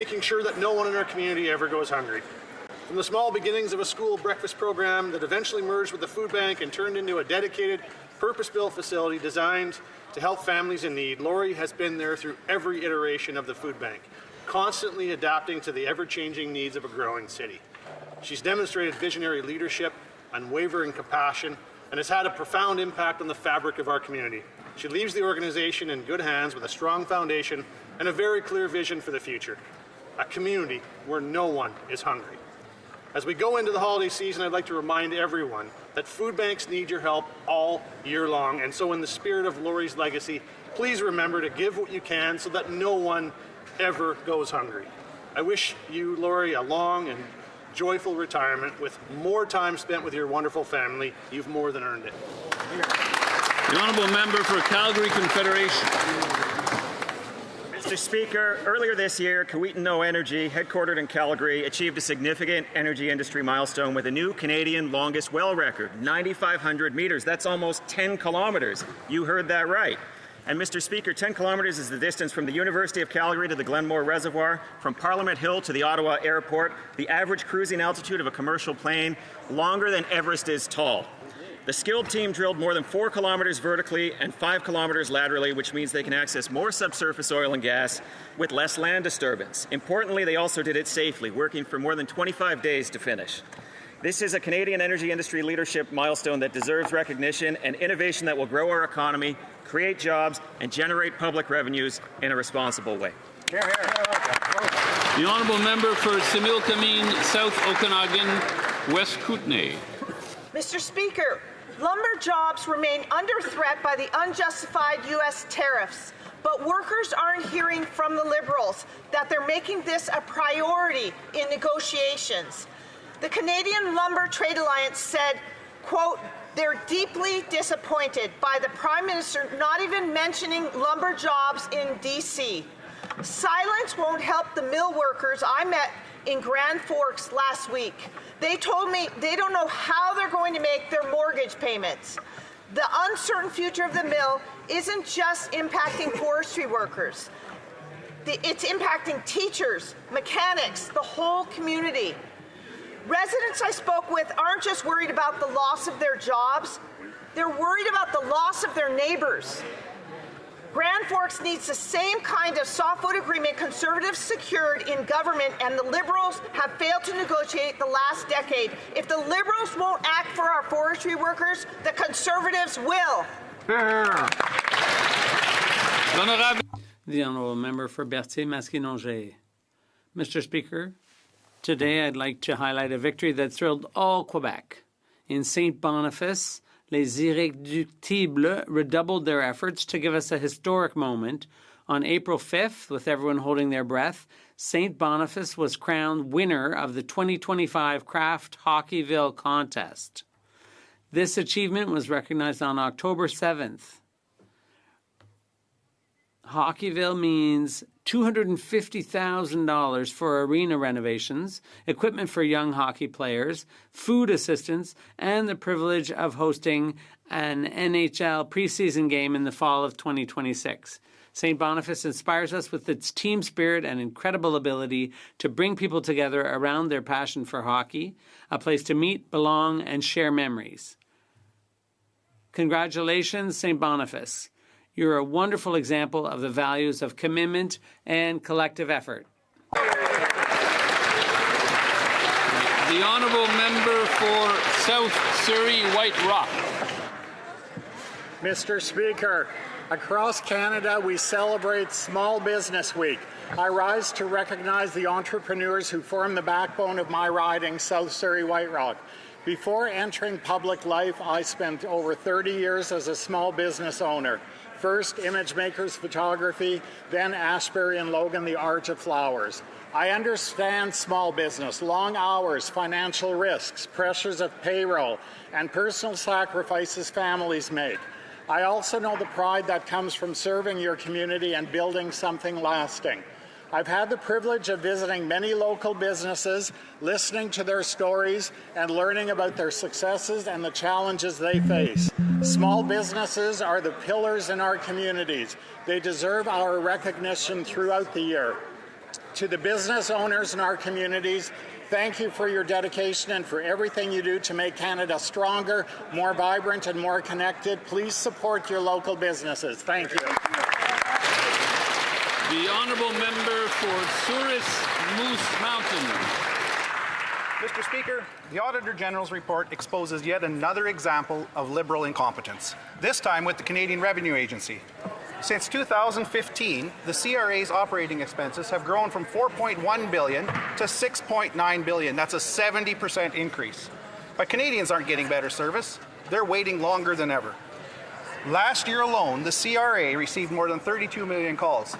making sure that no one in our community ever goes hungry. From the small beginnings of a school breakfast program that eventually merged with the food bank and turned into a dedicated, purpose-built facility designed to help families in need, Lori has been there through every iteration of the food bank, constantly adapting to the ever-changing needs of a growing city. She's demonstrated visionary leadership, unwavering compassion, and has had a profound impact on the fabric of our community. She leaves the organization in good hands with a strong foundation and a very clear vision for the future. A community where no one is hungry. As we go into the holiday season, I'd like to remind everyone that food banks need your help all year long. And so in the spirit of Lori's legacy, please remember to give what you can so that no one ever goes hungry. I wish you, Lori, a long and joyful retirement with more time spent with your wonderful family. You've more than earned it. The Honourable Member for Calgary Confederation. Mr. Speaker, earlier this year, Kiwetinohk Energy, headquartered in Calgary, achieved a significant energy industry milestone with a new Canadian longest well record, 9,500 meters. That's almost 10 kilometers. You heard that right. And Mr. Speaker, 10 kilometers is the distance from the University of Calgary to the Glenmore Reservoir, from Parliament Hill to the Ottawa Airport, the average cruising altitude of a commercial plane, longer than Everest is tall. The skilled team drilled more than 4 kilometers vertically and 5 kilometers laterally, which means they can access more subsurface oil and gas with less land disturbance. Importantly, they also did it safely, working for more than 25 days to finish. This is a Canadian energy industry leadership milestone that deserves recognition and innovation that will grow our economy, create jobs, and generate public revenues in a responsible way. The Honourable Member for Similkameen, South Okanagan, West Kootenay. Mr. Speaker, lumber jobs remain under threat by the unjustified U.S. tariffs, but workers aren't hearing from the Liberals that they're making this a priority in negotiations. The Canadian Lumber Trade Alliance said, quote, they're deeply disappointed by the Prime Minister not even mentioning lumber jobs in D.C. Silence won't help the mill workers I met in Grand Forks last week. They told me they don't know how they're going to make their mortgage payments. The uncertain future of the mill isn't just impacting forestry workers. It's impacting teachers, mechanics, the whole community. Residents I spoke with aren't just worried about the loss of their jobs, they're worried about the loss of their neighbors. Grand Forks needs the same kind of soft-vote agreement Conservatives secured in government and the Liberals have failed to negotiate the last decade. If the Liberals won't act for our forestry workers, the Conservatives will. The Honourable Member for Berthier-Masquinongé. Mr. Speaker, today I'd like to highlight a victory that thrilled all Quebec. In St. Boniface, Les Irréductibles redoubled their efforts to give us a historic moment. On April 5th, with everyone holding their breath, St. Boniface was crowned winner of the 2025 Craft Hockeyville contest. This achievement was recognized on October 7th. Hockeyville means $250,000 for arena renovations, equipment for young hockey players, food assistance, and the privilege of hosting an NHL preseason game in the fall of 2026. St. Boniface inspires us with its team spirit and incredible ability to bring people together around their passion for hockey, a place to meet, belong, and share memories. Congratulations, St. Boniface. You're a wonderful example of the values of commitment and collective effort. The Honourable Member for South Surrey White Rock. Mr. Speaker, across Canada we celebrate Small Business Week. I rise to recognize the entrepreneurs who form the backbone of my riding, South Surrey White Rock. Before entering public life, I spent over 30 years as a small business owner. First, Image Makers Photography, then Ashbury and Logan, the Art of Flowers. I understand small business, long hours, financial risks, pressures of payroll, and personal sacrifices families make. I also know the pride that comes from serving your community and building something lasting. I've had the privilege of visiting many local businesses, listening to their stories, and learning about their successes and the challenges they face. Small businesses are the pillars in our communities. They deserve our recognition throughout the year. To the business owners in our communities, thank you for your dedication and for everything you do to make Canada stronger, more vibrant, and more connected. Please support your local businesses. Thank you. The honourable member for Souris Moose Mountain. Mr. Speaker, the Auditor General's report exposes yet another example of Liberal incompetence, this time with the Canadian Revenue Agency. Since 2015, the CRA's operating expenses have grown from $4.1 billion to $6.9 billion. That's a 70% increase. But Canadians aren't getting better service. They're waiting longer than ever. Last year alone, the CRA received more than 32 million calls.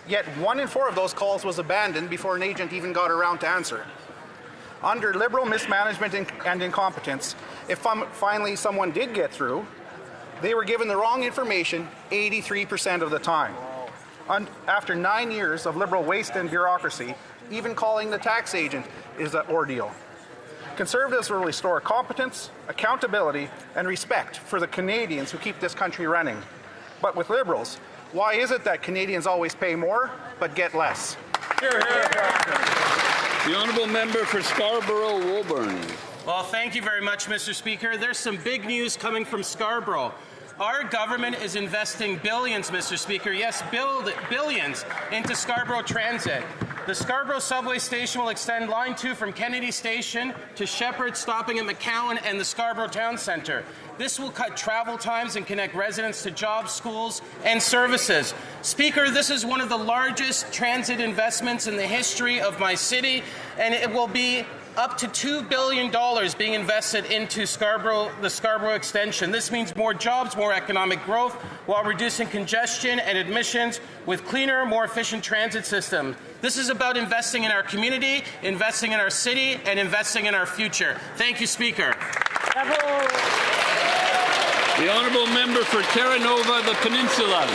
Yet 1 in 4 of those calls was abandoned before an agent even got around to answer it. Under Liberal mismanagement and incompetence, if finally someone did get through, they were given the wrong information 83% of the time. After 9 years of Liberal waste and bureaucracy, even calling the tax agent is an ordeal. Conservatives will restore competence, accountability, and respect for the Canadians who keep this country running. But with Liberals, why is it that Canadians always pay more but get less? Hear, hear. The honourable member for Scarborough-Woburn. Well, thank you very much, Mr. Speaker. There's some big news coming from Scarborough. Our government is investing billions, Mr. Speaker, yes, billions into Scarborough Transit. The Scarborough subway station will extend Line 2 from Kennedy Station to Shepherd, stopping at McCowan and the Scarborough Town Centre. This will cut travel times and connect residents to jobs, schools, and services. Speaker, this is one of the largest transit investments in the history of my city, and it will be up to $2 billion being invested into the Scarborough extension. This means more jobs, more economic growth, while reducing congestion and emissions with cleaner, more efficient transit systems. This is about investing in our community, investing in our city, and investing in our future. Thank you, Speaker. The honourable member for Terra Nova, the Peninsulas.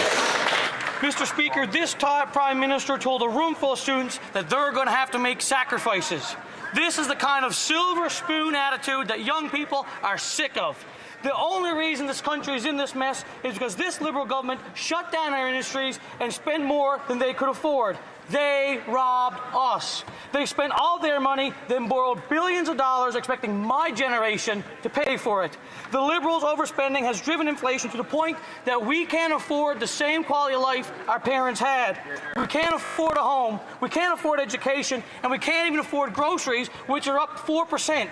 Mr. Speaker, this Prime Minister told a room full of students that they're going to have to make sacrifices. This is the kind of silver spoon attitude that young people are sick of. The only reason this country is in this mess is because this Liberal government shut down our industries and spent more than they could afford. They robbed us. They spent all their money, then borrowed billions of dollars expecting my generation to pay for it. The Liberals' overspending has driven inflation to the point that we can't afford the same quality of life our parents had. We can't afford a home, we can't afford education, and we can't even afford groceries, which are up 4%.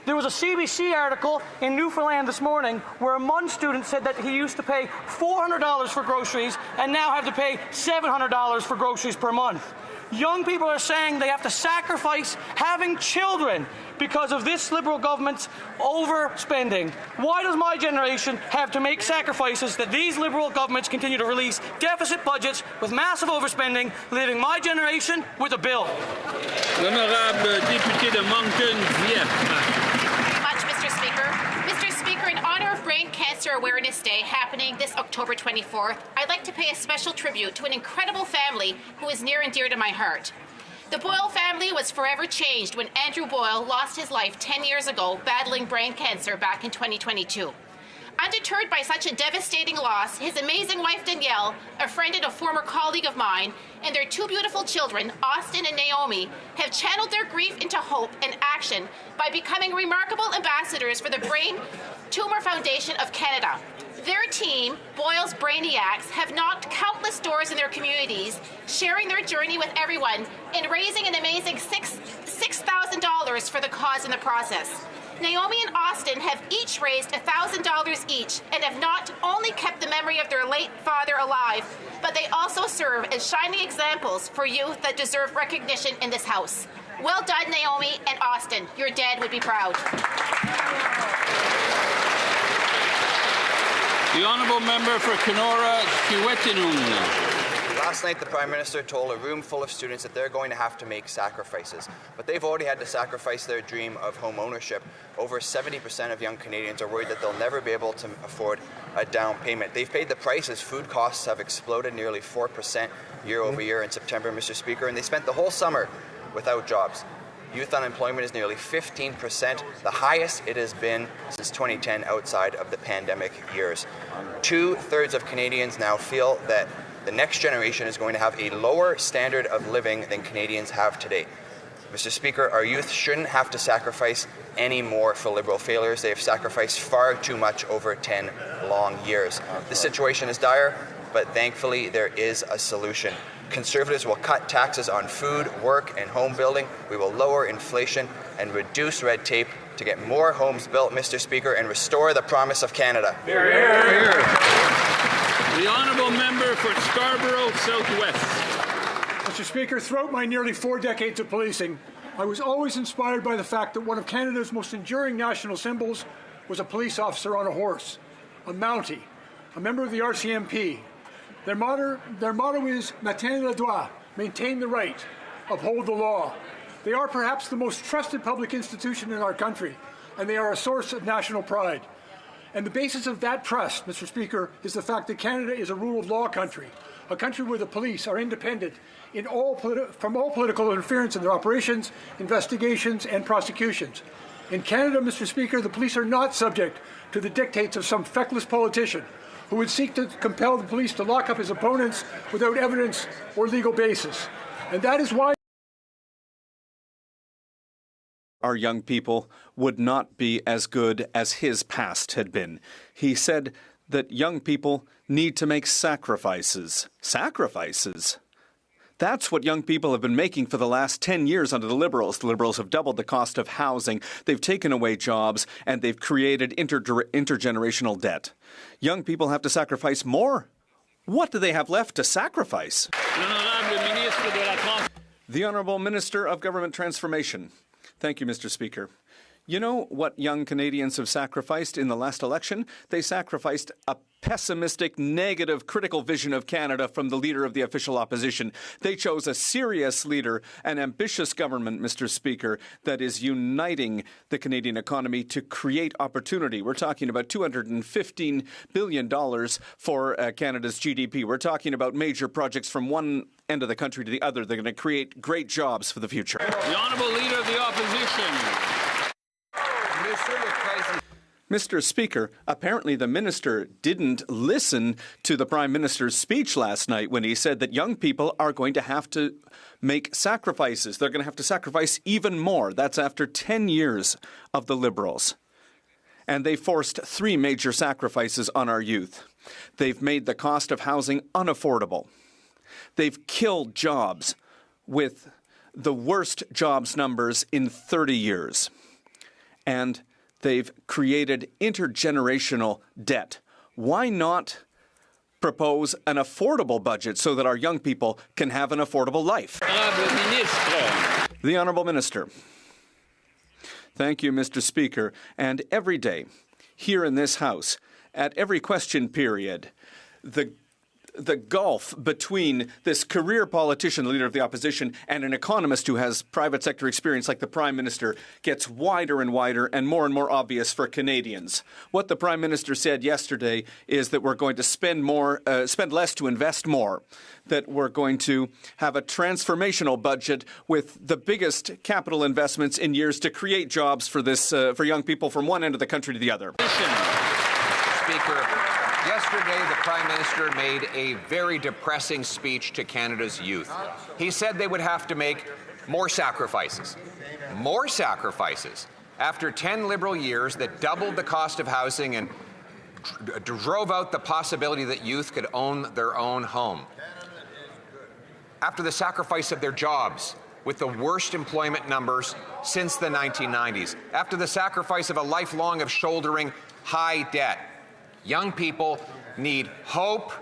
There was a CBC article in Newfoundland this morning where a MUN student said that he used to pay $400 for groceries and now have to pay $700 for groceries per month. Young people are saying they have to sacrifice having children because of this Liberal government's overspending. Why does my generation have to make sacrifices that these Liberal governments continue to release deficit budgets with massive overspending, leaving my generation with a bill? L'honorable député de Moncton, Mr. Speaker, in honor of Brain Cancer Awareness Day happening this October 24th, I'd like to pay a special tribute to an incredible family who is near and dear to my heart. The Boyle family was forever changed when Andrew Boyle lost his life 10 years ago battling brain cancer back in 2022. Undeterred by such a devastating loss, his amazing wife Danielle, a friend and a former colleague of mine, and their 2 beautiful children, Austin and Naomi, have channeled their grief into hope and action by becoming remarkable ambassadors for the Brain Tumor Foundation of Canada. Their team, Boyle's Brainiacs, have knocked countless doors in their communities, sharing their journey with everyone and raising an amazing $6,000 for the cause in the process. Naomi and Austin have each raised $1,000 each and have not only kept the memory of their late father alive, but they also serve as shining examples for youth that deserve recognition in this House. Well done, Naomi and Austin. Your dad would be proud. The honourable member for Kenora-Kiiwetinoong. Last night, the Prime Minister told a room full of students that they're going to have to make sacrifices. But they've already had to sacrifice their dream of home ownership. Over 70% of young Canadians are worried that they'll never be able to afford a down payment. They've paid the price as food costs have exploded nearly 4% year over year in September, Mr. Speaker, and they spent the whole summer without jobs. Youth unemployment is nearly 15%, the highest it has been since 2010 outside of the pandemic years. 2/3 of Canadians now feel that the next generation is going to have a lower standard of living than Canadians have today. Mr. Speaker, our youth shouldn't have to sacrifice any more for Liberal failures. They have sacrificed far too much over 10 long years. The situation is dire, but thankfully there is a solution. Conservatives will cut taxes on food, work, and home building. We will lower inflation and reduce red tape to get more homes built, Mr. Speaker, and restore the promise of Canada. Hear, hear, hear. The honourable member for Scarborough Southwest. Mr. Speaker, throughout my nearly 4 decades of policing, I was always inspired by the fact that one of Canada's most enduring national symbols was a police officer on a horse, a Mountie, a member of the RCMP. Their motto is Maintain le droit, maintain the right, uphold the law. They are perhaps the most trusted public institution in our country, and they are a source of national pride. And the basis of that trust, Mr. Speaker, is the fact that Canada is a rule of law country, a country where the police are independent from all political interference in their operations, investigations, and prosecutions. In Canada, Mr. Speaker, the police are not subject to the dictates of some feckless politician who would seek to compel the police to lock up his opponents without evidence or legal basis. And that is why our young people would not be as good as his past had been. He said that young people need to make sacrifices. Sacrifices? That's what young people have been making for the last 10 years under the Liberals. The Liberals have doubled the cost of housing, they've taken away jobs, and they've created intergenerational debt. Young people have to sacrifice more. What do they have left to sacrifice? The Honourable Minister of Government Transformation. Thank you, Mr. Speaker. You know what young Canadians have sacrificed in the last election? They sacrificed a pessimistic, negative, critical vision of Canada from the leader of the official opposition. They chose a serious leader, an ambitious government, Mr. Speaker, that is uniting the Canadian economy to create opportunity. We're talking about $215 billion for Canada's GDP. We're talking about major projects from one end of the country to the other. They're going to create great jobs for the future. The Honourable Leader of the Opposition. Mr. Speaker, apparently the minister didn't listen to the Prime Minister's speech last night when he said that young people are going to have to make sacrifices. They're going to have to sacrifice even more. That's after 10 years of the Liberals. And they forced 3 major sacrifices on our youth. They've made the cost of housing unaffordable. They've killed jobs with the worst jobs numbers in 30 years. And they've created intergenerational debt. Why not propose an affordable budget so that our young people can have an affordable life? The Honourable Minister. Thank you, Mr. Speaker. And every day, here in this House, at every question period, the gulf between this career politician, the leader of the opposition, and an economist who has private sector experience like the Prime Minister gets wider and wider and more obvious for Canadians. What the Prime Minister said yesterday is that we're going to spend less to invest more, that we're going to have a transformational budget with the biggest capital investments in years to create jobs for young people from one end of the country to the other. Speaker, yesterday the Prime Minister made a very depressing speech to Canada's youth. He said they would have to make more sacrifices. More sacrifices. After 10 Liberal years that doubled the cost of housing and drove out the possibility that youth could own their own home. After the sacrifice of their jobs, with the worst employment numbers since the 1990s. After the sacrifice of a lifelong of shouldering high debt. Young people need hope,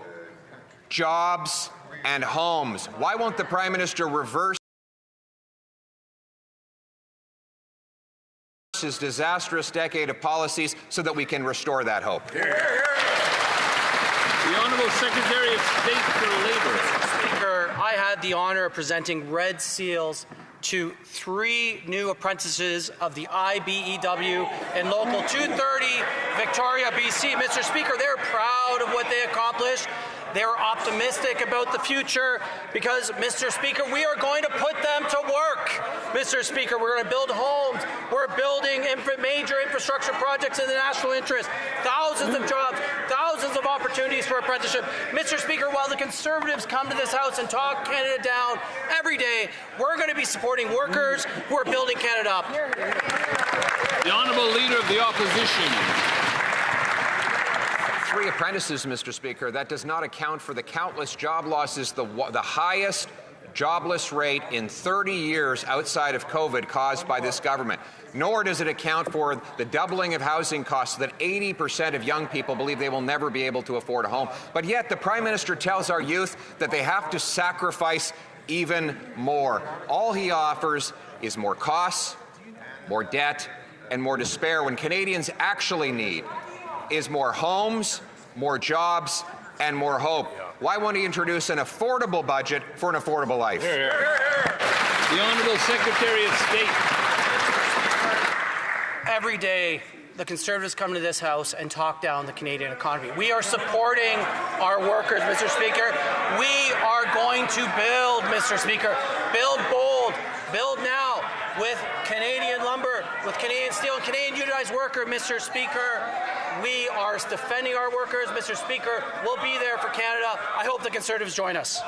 jobs, and homes. Why won't the Prime Minister reverse his disastrous decade of policies so that we can restore that hope? The Honourable Secretary of State for Labour. Speaker, I had the honour of presenting red seals to 3 new apprentices of the IBEW in Local 230, Victoria, BC. Mr. Speaker, they're proud of what they accomplished. They're optimistic about the future because, Mr. Speaker, we are going to put them to work. Mr. Speaker, we're going to build homes. We're building major infrastructure projects in the national interest. Thousands of jobs, thousands thousands of opportunities for apprenticeship. Mr. Speaker, while the Conservatives come to this House and talk Canada down every day, we're going to be supporting workers who are building Canada up. The Honourable Leader of the Opposition. 3 apprentices, Mr. Speaker. That does not account for the countless job losses, the highest jobless rate in 30 years outside of COVID caused by this government. Nor does it account for the doubling of housing costs so that 80% of young people believe they will never be able to afford a home. But yet the Prime Minister tells our youth that they have to sacrifice even more. All he offers is more costs, more debt, and more despair when Canadians actually need is more homes, more jobs, and more hope. Why won't he introduce an affordable budget for an affordable life? The Honourable Secretary of State. Every day, the Conservatives come to this House and talk down the Canadian economy. We are supporting our workers, Mr. Speaker. We are going to build, Mr. Speaker. Build bold. Build now with Canadian lumber, with Canadian steel, and Canadian unionized worker, Mr. Speaker. We are defending our workers, Mr. Speaker. We'll be there for Canada. I hope the Conservatives join us.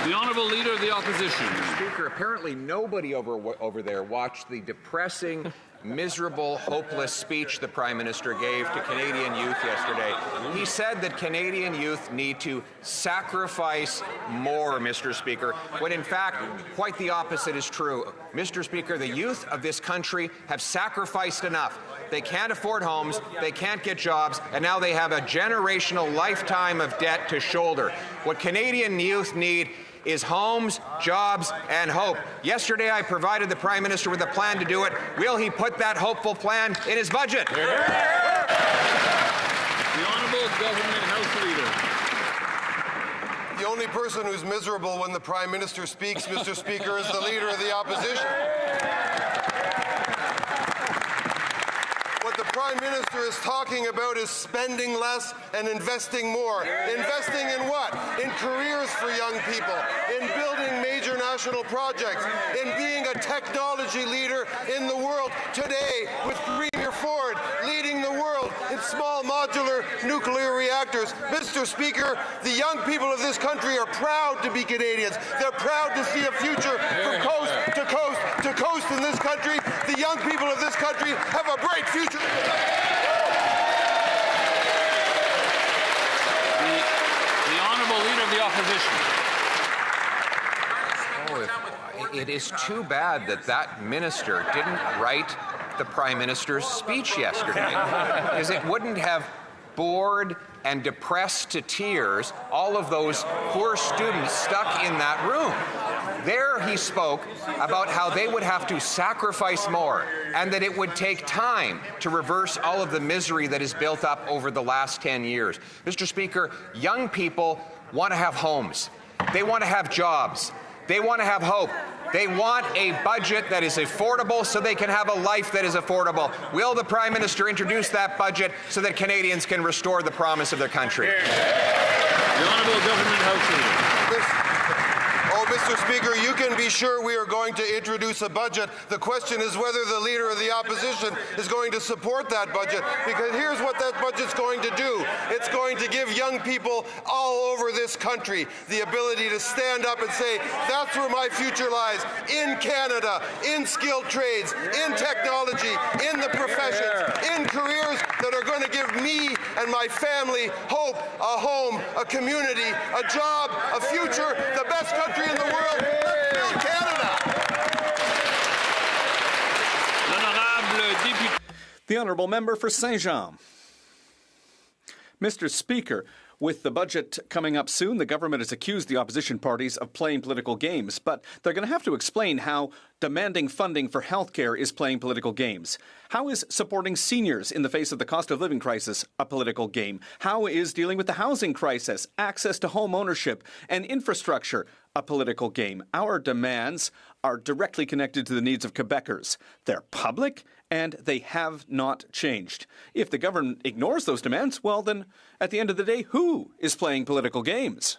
The Honourable Leader of the Opposition. Speaker, apparently nobody over there watched the depressing, miserable, hopeless speech the Prime Minister gave to Canadian youth yesterday. He said that Canadian youth need to sacrifice more, Mr. Speaker, when in fact quite the opposite is true. Mr. Speaker, the youth of this country have sacrificed enough. They can't afford homes, they can't get jobs, and now they have a generational lifetime of debt to shoulder. What Canadian youth need is homes, jobs, and hope. Yesterday, I provided the Prime Minister with a plan to do it. Will he put that hopeful plan in his budget? The Honourable Government House Leader. The only person who's miserable when the Prime Minister speaks, Mr. Speaker, is the Leader of the Opposition. What the Prime Minister is talking about is spending less and investing more. Investing in what? In careers for young people, in building major national projects, in being a technology leader in the world today with Premier Ford leading the world in small modular nuclear reactors. Mr. Speaker, the young people of this country are proud to be Canadians. They're proud to see a future from coast to coast to coast in this country. The young people of this country have a bright future. The Honourable Leader of the Opposition. It is too bad that minister didn't write the Prime Minister's speech yesterday, because it wouldn't have bored and depressed to tears all of those poor students stuck in that room. There he spoke about how they would have to sacrifice more and that it would take time to reverse all of the misery that has built up over the last 10 years. Mr. Speaker, young people want to have homes. They want to have jobs. They want to have hope. They want a budget that is affordable so they can have a life that is affordable. Will the Prime Minister introduce that budget so that Canadians can restore the promise of their country? The Honourable Government House Leader. Mr. Speaker, you can be sure we are going to introduce a budget. The question is whether the Leader of the Opposition is going to support that budget, because here's what that budget's going to do. It's going to give young people all over this country the ability to stand up and say, that's where my future lies, in Canada, in skilled trades, in technology, in the professions, in careers that are going to give me and my family hope, a home, a community, a job, a future, the best country in the world. Let's build Canada. The Honourable Member for Saint-Jean. Mr. Speaker, with the budget coming up soon, the government has accused the opposition parties of playing political games, but they're going to have to explain how demanding funding for healthcare is playing political games. How is supporting seniors in the face of the cost of living crisis a political game? How is dealing with the housing crisis, access to home ownership, and infrastructure a political game? Our demands are directly connected to the needs of Quebecers. They're public, and they have not changed. If the government ignores those demands, well then, at the end of the day, who is playing political games?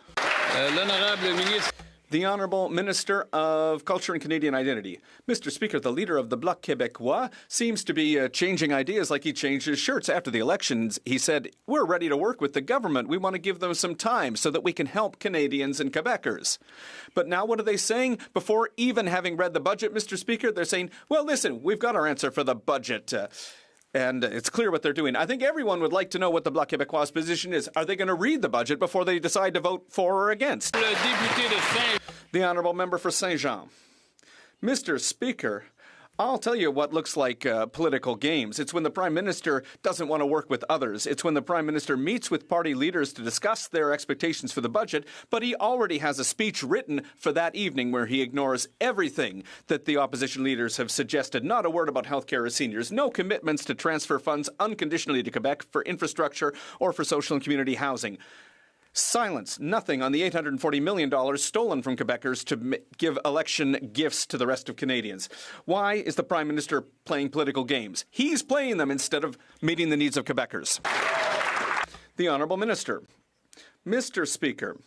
The Honourable Minister of Culture and Canadian Identity. Mr. Speaker, the leader of the Bloc Québécois seems to be changing ideas like he changed his shirts after the elections. He said, we're ready to work with the government. We want to give them some time so that we can help Canadians and Quebecers. But now what are they saying? Before even having read the budget, Mr. Speaker, they're saying, well, listen, we've got our answer for the budget. And it's clear what they're doing. I think everyone would like to know what the Bloc Québécois' position is. Are they going to read the budget before they decide to vote for or against? The Honourable Member for Saint-Jean. Mr. Speaker, I'll tell you what looks like political games. It's when the Prime Minister doesn't want to work with others. It's when the Prime Minister meets with party leaders to discuss their expectations for the budget, but he already has a speech written for that evening where he ignores everything that the opposition leaders have suggested. Not a word about healthcare or seniors. No commitments to transfer funds unconditionally to Quebec for infrastructure or for social and community housing. Silence, nothing on the $840 million stolen from Quebecers to give election gifts to the rest of Canadians. Why is the Prime Minister playing political games? He's playing them instead of meeting the needs of Quebecers. The Honourable Minister. Mr. Speaker,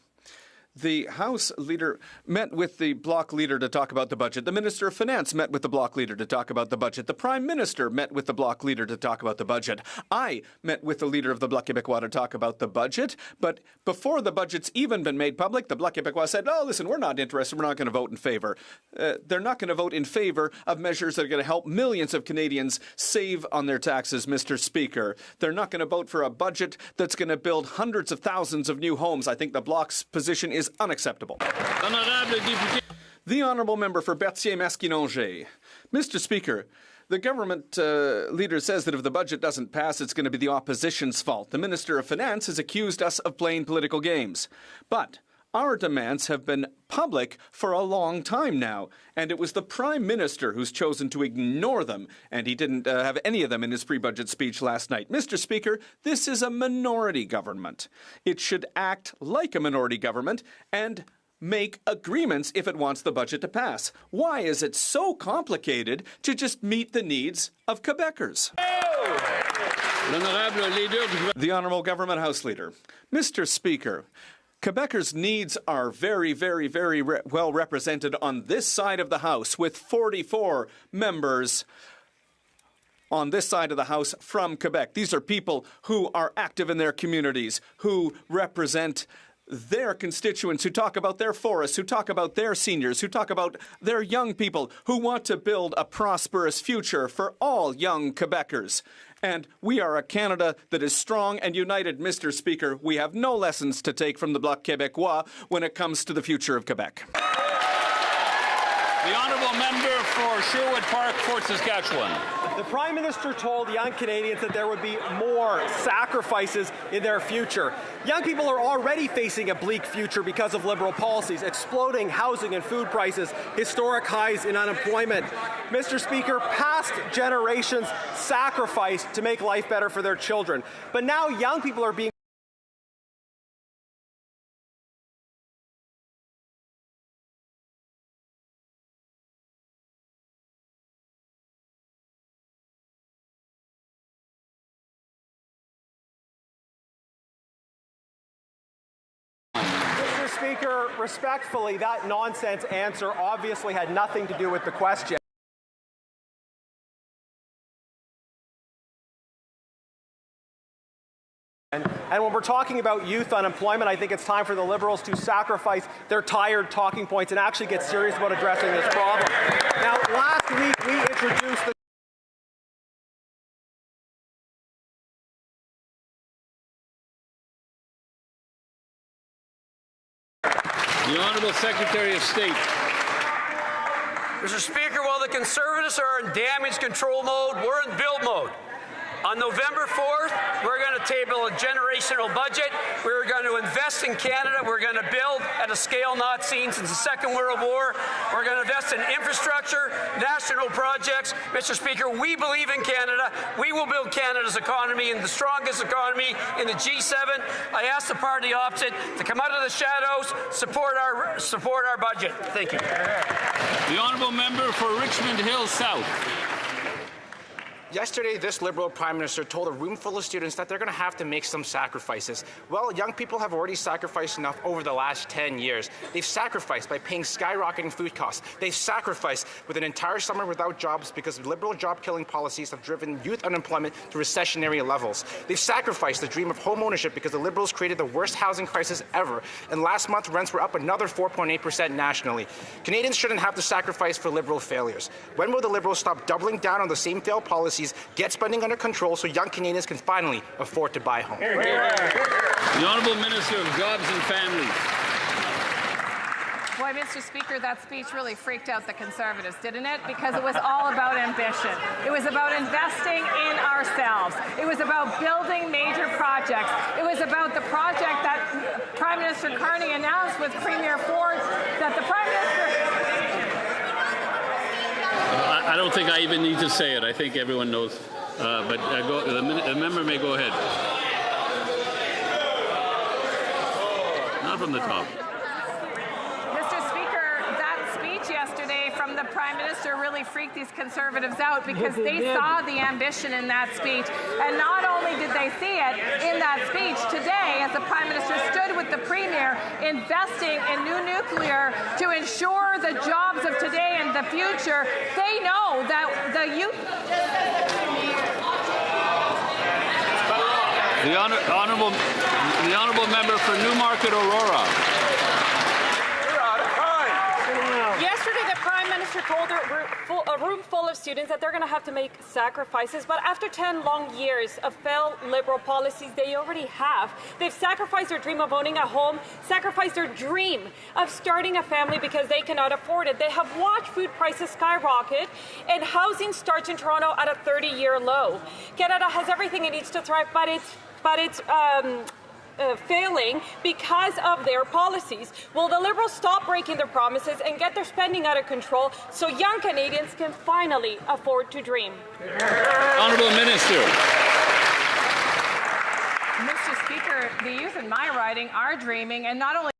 the House leader met with the Bloc leader to talk about the budget. The Minister of Finance met with the Bloc leader to talk about the budget. The Prime Minister met with the Bloc leader to talk about the budget. I met with the leader of the Bloc Québécois to talk about the budget. But before the budget's even been made public, the Bloc Québécois said, oh, listen, we're not interested. We're not going to vote in favour. They're not going to vote in favour of measures that are going to help millions of Canadians save on their taxes, Mr. Speaker. They're not going to vote for a budget that's going to build hundreds of thousands of new homes. I think the Bloc's position is unacceptable. The Honourable Member for Berthier-Masquinongé. Mr. Speaker, the government leader says that if the budget doesn't pass, it's going to be the opposition's fault. The Minister of Finance has accused us of playing political games. But our demands have been public for a long time now, and it was the Prime Minister who's chosen to ignore them, and he didn't have any of them in his pre-budget speech last night. Mr. Speaker, this is a minority government. It should act like a minority government and make agreements if it wants the budget to pass. Why is it so complicated to just meet the needs of Quebecers? The Honourable Government House Leader. Mr. Speaker, Quebecers' needs are very, very, very well represented on this side of the House, with 44 members on this side of the House from Quebec. These are people who are active in their communities, who represent their constituents, who talk about their forests, who talk about their seniors, who talk about their young people, who want to build a prosperous future for all young Quebecers. And we are a Canada that is strong and united, Mr. Speaker. We have no lessons to take from the Bloc Québécois when it comes to the future of Quebec. The Honourable Member for Sherwood Park, Fort Saskatchewan. The Prime Minister told young Canadians that there would be more sacrifices in their future. Young people are already facing a bleak future because of Liberal policies, exploding housing and food prices, historic highs in unemployment. Mr. Speaker, past generations sacrificed to make life better for their children. But now young people are being Speaker, respectfully, that nonsense answer obviously had nothing to do with the question. And when we're talking about youth unemployment, I think it's time for the Liberals to sacrifice their tired talking points and actually get serious about addressing this problem. Now, last week we introduced the The Honourable Secretary of State. Mr. Speaker, while the Conservatives are in damage control mode, we're in build mode. On November 4th, we're going to table a generational budget. We're going to invest in Canada. We're going to build at a scale not seen since the Second World War. We're going to invest in infrastructure, national projects. Mr. Speaker, we believe in Canada. We will build Canada's economy and the strongest economy in the G7. I ask the party opposite to come out of the shadows, support our budget. Thank you. The Honourable Member for Richmond Hill South. Yesterday, this Liberal Prime Minister told a room full of students that they're going to have to make some sacrifices. Well, young people have already sacrificed enough over the last 10 years. They've sacrificed by paying skyrocketing food costs. They've sacrificed with an entire summer without jobs because Liberal job-killing policies have driven youth unemployment to recessionary levels. They've sacrificed the dream of home ownership because the Liberals created the worst housing crisis ever. And last month, rents were up another 4.8% nationally. Canadians shouldn't have to sacrifice for Liberal failures. When will the Liberals stop doubling down on the same failed policies, get spending under control so young Canadians can finally afford to buy home? The Honourable Minister of Jobs and Families. Boy, Mr. Speaker, that speech really freaked out the Conservatives, didn't it? Because it was all about ambition. It was about investing in ourselves. It was about building major projects. It was about the project that Prime Minister Carney announced with Premier Ford, that the Prime Minister... I don't think I even need to say it. I think everyone knows. The member may go ahead. Not from the top. Mr. Speaker, that speech yesterday from the Prime Minister really freaked these Conservatives out because they saw the ambition in that speech. And not only did they see it in that speech, today, as the Prime Minister stood with the Premier investing in new nuclear to ensure the jobs of today and the future, they know that the youth... The honourable member for Newmarket Aurora. Yesterday, the Prime Minister told a room full of students that they're going to have to make sacrifices, but after 10 long years of failed Liberal policies they already have, they've sacrificed their dream of owning a home, sacrificed their dream of starting a family because they cannot afford it. They have watched food prices skyrocket, and housing starts in Toronto at a 30-year low. Canada has everything it needs to thrive, but it's failing because of their policies. Will the Liberals stop breaking their promises and get their spending out of control so young Canadians can finally afford to dream? Honourable Minister. Mr. Speaker, the youth in my riding are dreaming, and not only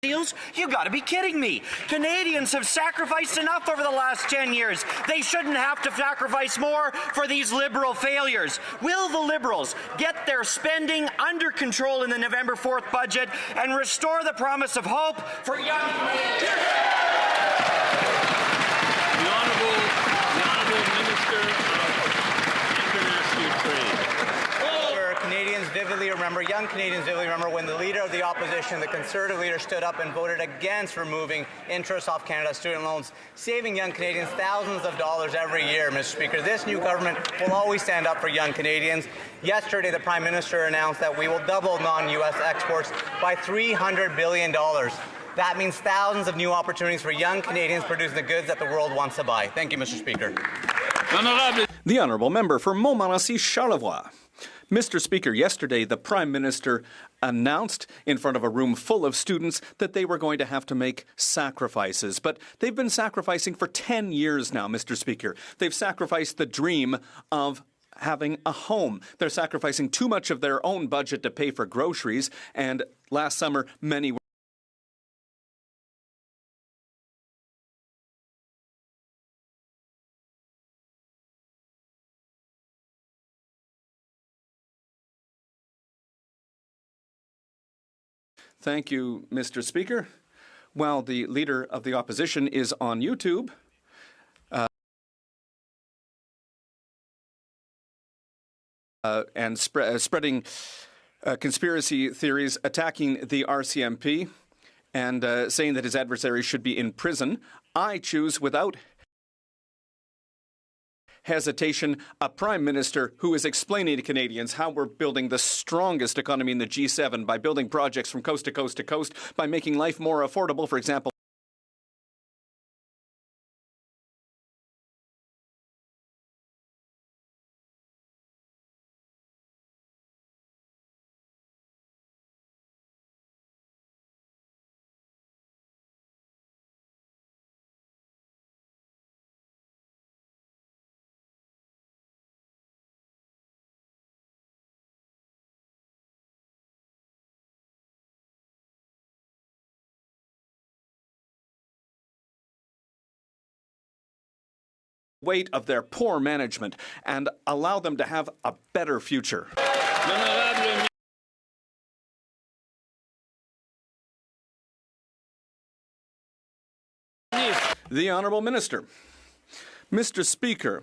deals? You gotta be kidding me. Canadians have sacrificed enough over the last 10 years. They shouldn't have to sacrifice more for these Liberal failures. Will the Liberals get their spending under control in the November 4th budget and restore the promise of hope for young Canadians? The Honourable Minister of International Trade. Canadians vividly remember, young Canadians vividly remember when the Leader of the Opposition, the Conservative leader, stood up and voted against removing interest off Canada's student loans, saving young Canadians thousands of dollars every year, Mr. Speaker. This new government will always stand up for young Canadians. Yesterday, the Prime Minister announced that we will double non-U.S. exports by $300 billion. That means thousands of new opportunities for young Canadians producing the goods that the world wants to buy. Thank you, Mr. Speaker. The Honourable Member for Montmorency-Charlevoix. Mr. Speaker, yesterday the Prime Minister announced in front of a room full of students that they were going to have to make sacrifices. But they've been sacrificing for 10 years now, Mr. Speaker. They've sacrificed the dream of having a home. They're sacrificing too much of their own budget to pay for groceries. And last summer, many were Thank you, Mr. Speaker. While the Leader of the Opposition is on YouTube, and spreading conspiracy theories, attacking the RCMP, and saying that his adversary should be in prison, I choose without hesitation a Prime Minister who is explaining to Canadians how we're building the strongest economy in the G7 by building projects from coast to coast to coast, by making life more affordable, for example, weight of their poor management and allow them to have a better future. The Honourable Minister. Mr. Speaker,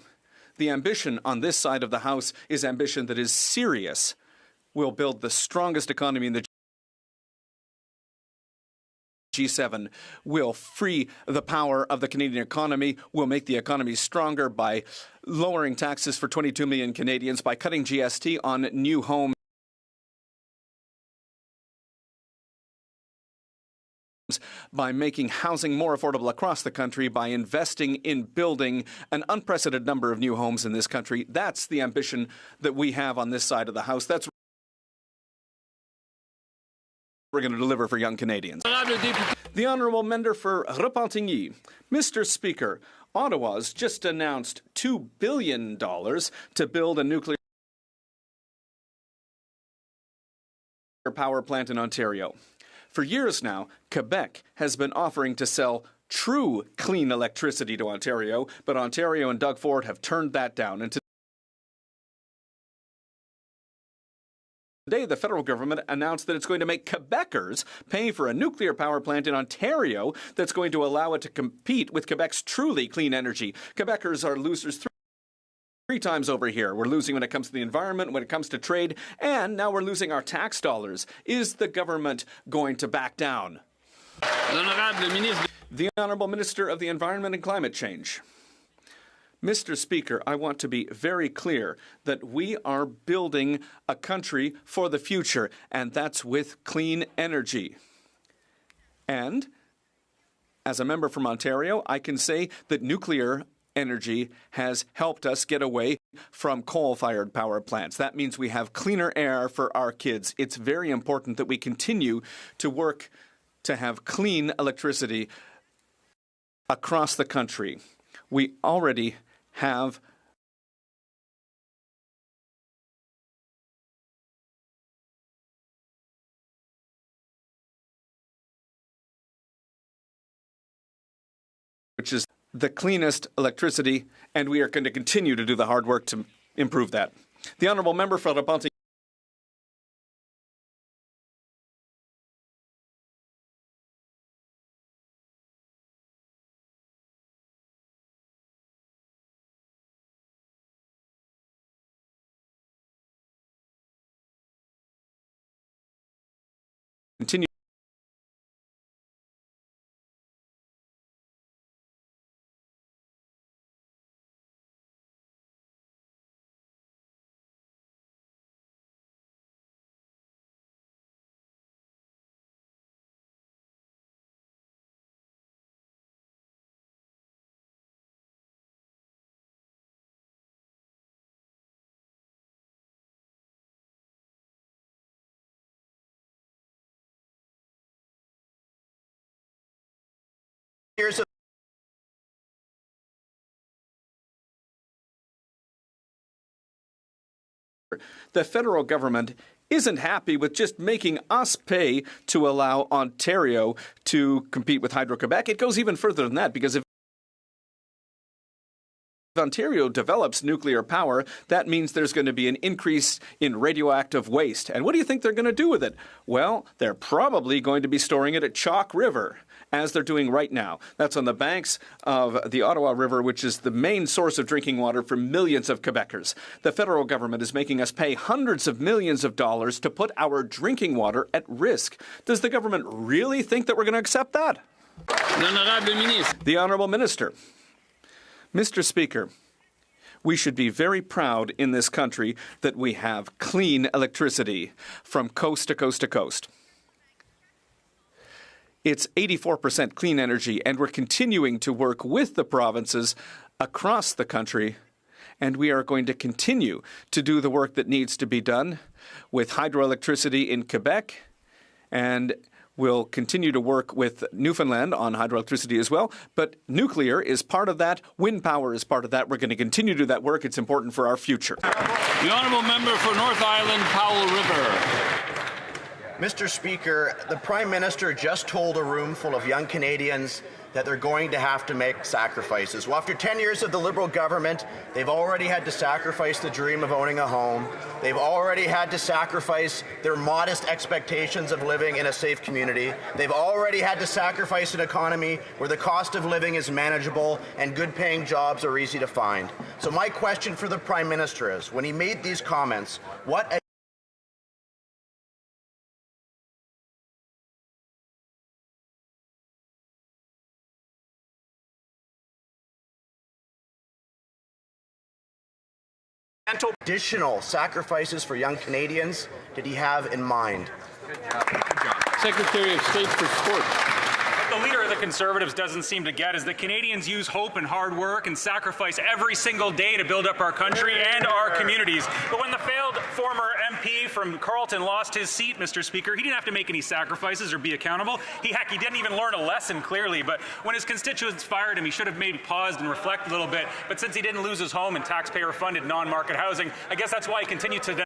the ambition on this side of the House is ambition that is serious. We'll build the strongest economy in the G7. We'll free the power of the Canadian economy. We'll make the economy stronger by lowering taxes for 22 million Canadians, by cutting GST on new homes, by making housing more affordable across the country, by investing in building an unprecedented number of new homes in this country. That's the ambition that we have on this side of the House. That's what we're going to deliver for young Canadians. The Honourable Member for Repentigny. Mr. Speaker, Ottawa's just announced $2 billion to build a nuclear power plant in Ontario. For years now, Quebec has been offering to sell true clean electricity to Ontario, but Ontario and Doug Ford have turned that down. And today, the federal government announced that it's going to make Quebecers pay for a nuclear power plant in Ontario that's going to allow it to compete with Quebec's truly clean energy. Quebecers are losers three times over here. We're losing when it comes to the environment, when it comes to trade, and now we're losing our tax dollars. Is the government going to back down? The Honourable Minister of the Environment and Climate Change. Mr. Speaker, I want to be very clear that we are building a country for the future, and that's with clean energy. And as a member from Ontario, I can say that nuclear energy has helped us get away from coal-fired power plants. That means we have cleaner air for our kids. It's very important that we continue to work to have clean electricity across the country. We already have which is the cleanest electricity, and we are going to continue to do the hard work to improve that. The Honourable Member for Repentigny. Continue. The federal government isn't happy with just making us pay to allow Ontario to compete with Hydro-Quebec. It goes even further than that, because if Ontario develops nuclear power, that means there's going to be an increase in radioactive waste. And what do you think they're going to do with it? Well, they're probably going to be storing it at Chalk River, as they're doing right now. That's on the banks of the Ottawa River, which is the main source of drinking water for millions of Quebecers. The federal government is making us pay hundreds of millions of dollars to put our drinking water at risk. Does the government really think that we're going to accept that? The Honourable Minister. Mr. Speaker, we should be very proud in this country that we have clean electricity from coast to coast to coast. It's 84% clean energy, and we're continuing to work with the provinces across the country, and we are going to continue to do the work that needs to be done with hydroelectricity in Quebec, and we'll continue to work with Newfoundland on hydroelectricity as well. But nuclear is part of that. Wind power is part of that. We're going to continue to do that work. It's important for our future. The Honourable Member for North Island, Powell River. Mr. Speaker, the Prime Minister just told a room full of young Canadians that they're going to have to make sacrifices. Well, after 10 years of the Liberal government, they've already had to sacrifice the dream of owning a home. They've already had to sacrifice their modest expectations of living in a safe community. They've already had to sacrifice an economy where the cost of living is manageable and good-paying jobs are easy to find. So my question for the Prime Minister is, when he made these comments, what additional sacrifices for young Canadians did he have in mind? Secretary of State for Sport. What the Leader of the Conservatives doesn't seem to get is that Canadians use hope and hard work and sacrifice every single day to build up our country and our communities. But when the failed former MP from Carleton lost his seat, Mr. Speaker, he didn't have to make any sacrifices or be accountable. He didn't even learn a lesson clearly. But when his constituents fired him, he should have maybe paused and reflected a little bit. But since he didn't lose his home in taxpayer-funded non-market housing, I guess that's why he continued to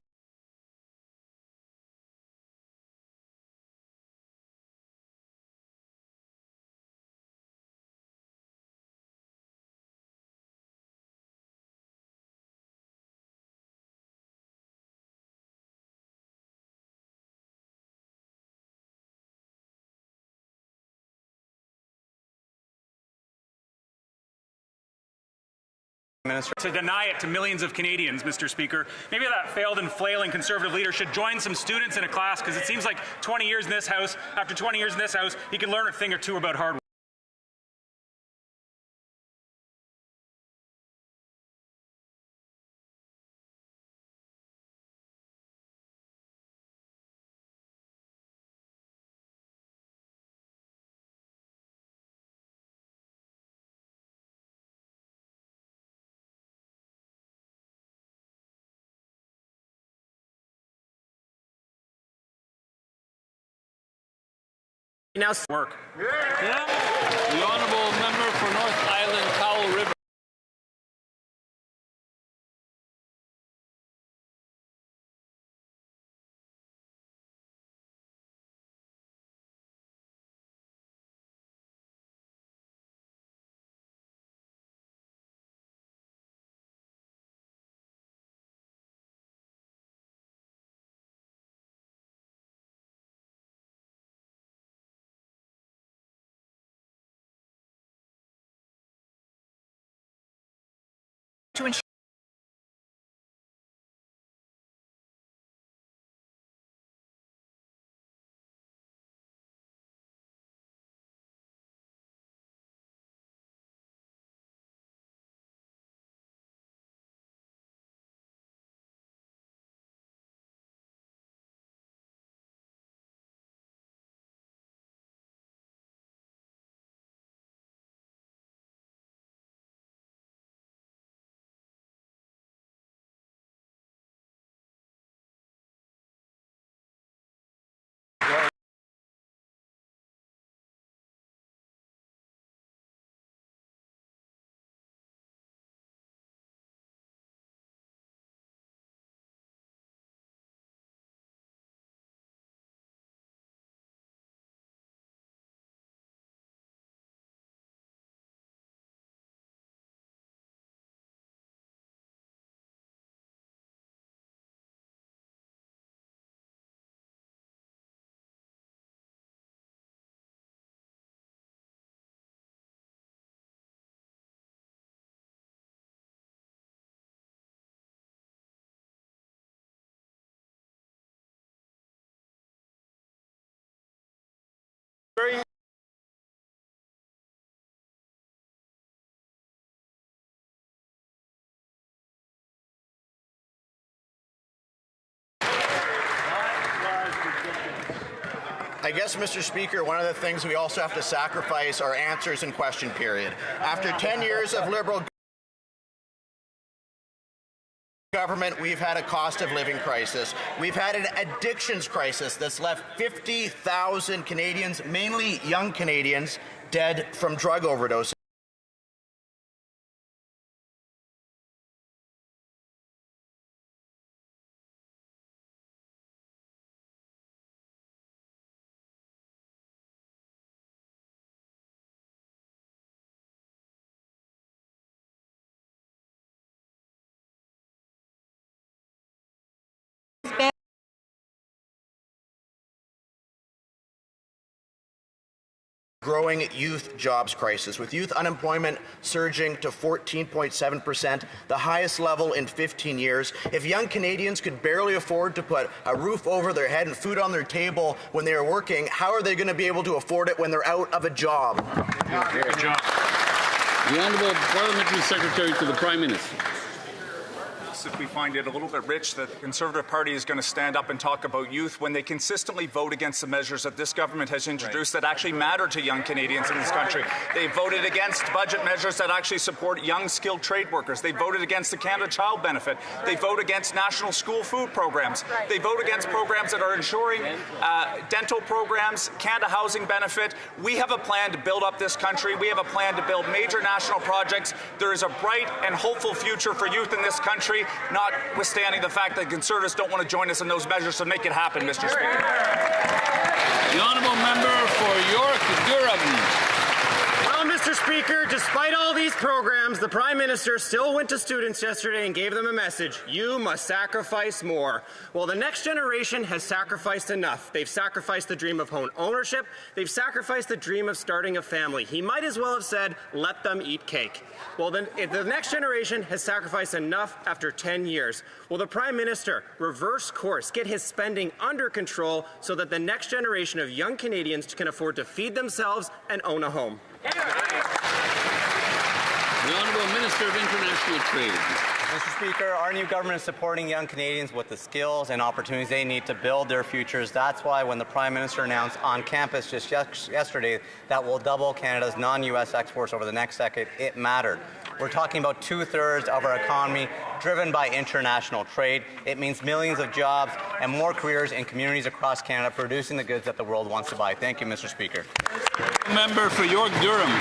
deny it to millions of Canadians, Mr. Speaker. Maybe that failed and flailing Conservative leader should join some students in a class, because it seems like 20 years in this House, after 20 years in this House, he can learn a thing or two about hard work. Now work. Yeah. The honourable member for North Island Cowell River. To ensure I guess, Mr. Speaker, one of the things we also have to sacrifice are answers in question period. After 10 years of Liberal government, we've had a cost of living crisis. We've had an addictions crisis that's left 50,000 Canadians, mainly young Canadians, dead from drug overdose. growing youth jobs crisis, with youth unemployment surging to 14.7%, the highest level in 15 years. If young Canadians could barely afford to put a roof over their head and food on their table when they are working, how are they going to be able to afford it when they're out of a job? Good job. The Honourable Parliamentary Secretary to the Prime Minister. If we find it a little bit rich that the Conservative Party is going to stand up and talk about youth when they consistently vote against the measures that this government has introduced that actually matter to young Canadians in this country. They voted against budget measures that actually support young skilled trade workers. They voted against the Canada Child Benefit. They vote against national school food programs. They vote against programs that are ensuring dental programs, Canada Housing Benefit. We have a plan to build up this country. We have a plan to build major national projects. There is a bright and hopeful future for youth in this country, notwithstanding the fact that Conservatives don't want to join us in those measures to make it happen, Mr. Speaker. The Honourable Member for York-Durham. Well, Mr. Speaker, despite all these programs, the Prime Minister still went to students yesterday and gave them a message. You must sacrifice more. Well, the next generation has sacrificed enough. They've sacrificed the dream of home ownership. They've sacrificed the dream of starting a family. He might as well have said, let them eat cake. Well, then the next generation has sacrificed enough after 10 years. Will the Prime Minister reverse course, get his spending under control so that the next generation of young Canadians can afford to feed themselves and own a home? The Honourable Minister of International Trade. Mr. Speaker, our new government is supporting young Canadians with the skills and opportunities they need to build their futures. That's why when the Prime Minister announced on campus just yesterday that we'll double Canada's non-U.S. exports over the next decade, it mattered. We're talking about 2/3 of our economy driven by international trade. It means millions of jobs and more careers in communities across Canada producing the goods that the world wants to buy. Thank you, Mr. Speaker. Member for York-Durham.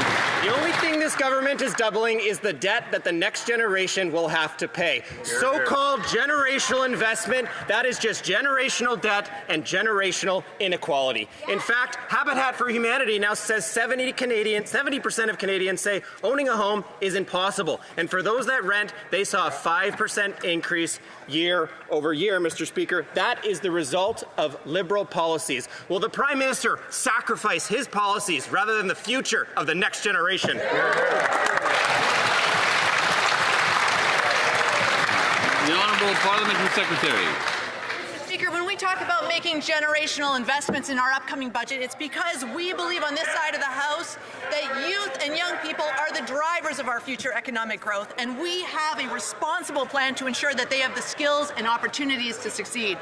The only thing this government is doubling is the debt that the next generation will have to pay. So-called generational investment, that is just generational debt and generational inequality. In fact, Habitat for Humanity now says 70% of Canadians say owning a home is impossible. And for those that rent, they saw a 5% increase year over year, Mr. Speaker. That is the result of Liberal policies. Will the Prime Minister sacrifice his policies rather than the future of the next generation? The Honourable Parliamentary Secretary. Speaker, when we talk about making generational investments in our upcoming budget, it's because we believe on this side of the House that youth and young people are the drivers of our future economic growth, and we have a responsible plan to ensure that they have the skills and opportunities to succeed.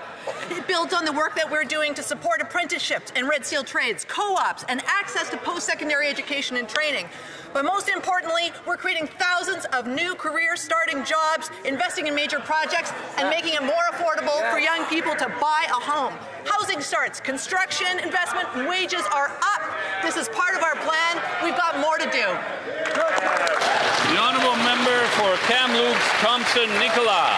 It builds on the work that we're doing to support apprenticeships and Red Seal trades, co-ops, and access to post-secondary education and training. But most importantly, we're creating thousands of new career-starting jobs, investing in major projects, and making it more affordable for young people to buy a home. Housing starts, construction, investment, and wages are up. This is part of our plan. We've got more to do. The Honourable Member for Kamloops, Thompson-Nicola.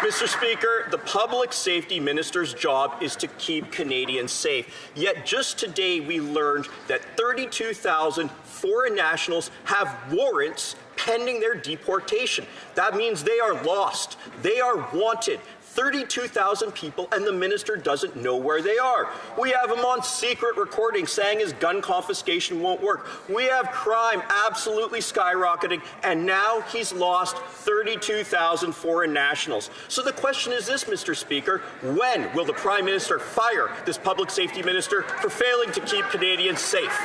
Mr. Speaker, the Public Safety Minister's job is to keep Canadians safe. Yet just today we learned that 32,000 foreign nationals have warrants pending their deportation. That means they are lost. They are wanted. 32,000 people, and the minister doesn't know where they are. We have him on secret recording saying his gun confiscation won't work. We have crime absolutely skyrocketing, and now he's lost 32,000 foreign nationals. So the question is this, Mr. Speaker, when will the Prime Minister fire this public safety minister for failing to keep Canadians safe?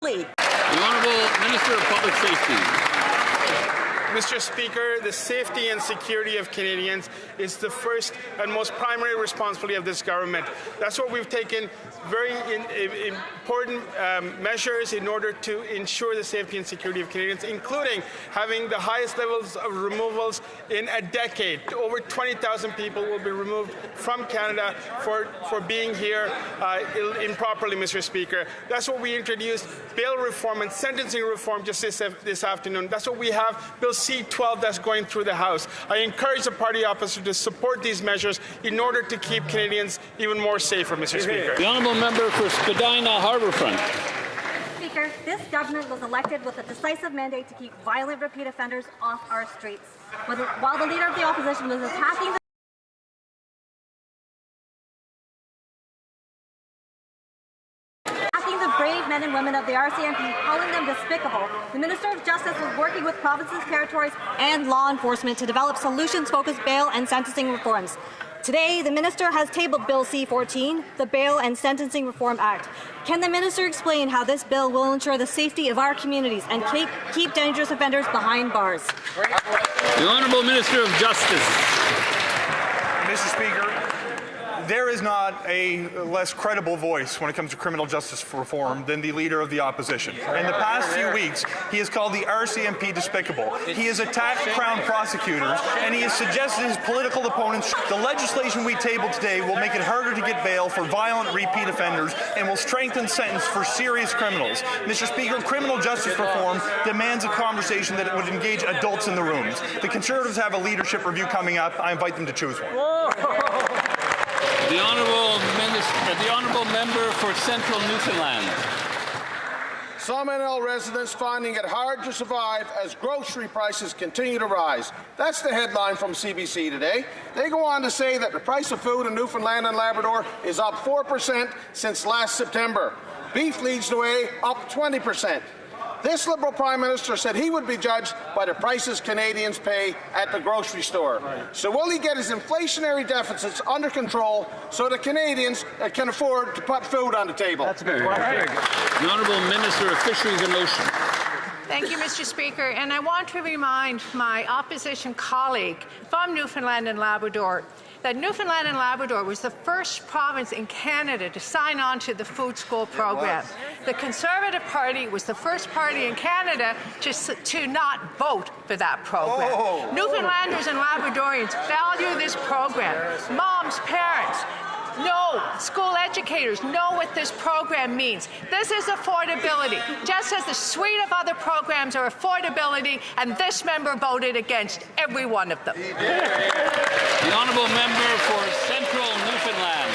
The Honourable Minister of Public Safety. Mr. Speaker, the safety and security of Canadians is the first and most primary responsibility of this government. That's what we've taken very important measures in order to ensure the safety and security of Canadians, including having the highest levels of removals in a decade. Over 20,000 people will be removed from Canada for being here improperly, Mr. Speaker. That's what we introduced, bail reform and sentencing reform just this afternoon. That's what we have, Bill C-12 that's going through the House. I encourage the party opposition to support these measures in order to keep Canadians even more safer, Mr. Speaker. The Honourable Member for Spadina Harbourfront. Speaker, this government was elected with a decisive mandate to keep violent repeat offenders off our streets. While the leader of the opposition was attacking the men and women of the RCMP, calling them despicable, the Minister of Justice was working with provinces, territories, and law enforcement to develop solutions-focused bail and sentencing reforms. Today, the Minister has tabled Bill C-14, the Bail and Sentencing Reform Act. Can the Minister explain how this bill will ensure the safety of our communities and keep dangerous offenders behind bars? The Honourable Minister of Justice. Mr. Speaker, there is not a less credible voice when it comes to criminal justice reform than the Leader of the Opposition. In the past few weeks, he has called the RCMP despicable. He has attacked Crown prosecutors, and he has suggested his political opponents. The legislation we tabled today will make it harder to get bail for violent repeat offenders and will strengthen sentence for serious criminals. Mr. Speaker, criminal justice reform demands a conversation that would engage adults in the rooms. The Conservatives have a leadership review coming up. I invite them to choose one. The Honourable Member for Central Newfoundland. Some NL residents finding it hard to survive as grocery prices continue to rise. That's the headline from CBC today. They go on to say that the price of food in Newfoundland and Labrador is up 4% since last September. Beef leads the way, up 20%. This Liberal Prime Minister said he would be judged by the prices Canadians pay at the grocery store. So will he get his inflationary deficits under control so that Canadians can afford to put food on the table? That's a good question. The Honourable Minister of Fisheries and Oceans. Thank you, Mr. Speaker. And I want to remind my opposition colleague from Newfoundland and Labrador that Newfoundland and Labrador was the first province in Canada to sign on to the Food School program. The Conservative Party was the first party in Canada to not vote for that program. Newfoundlanders and Labradorians value this program. Moms, parents, school educators know what this program means. This is affordability, just as the suite of other programs are affordability, and this member voted against every one of them. The Honourable Member for Central Newfoundland.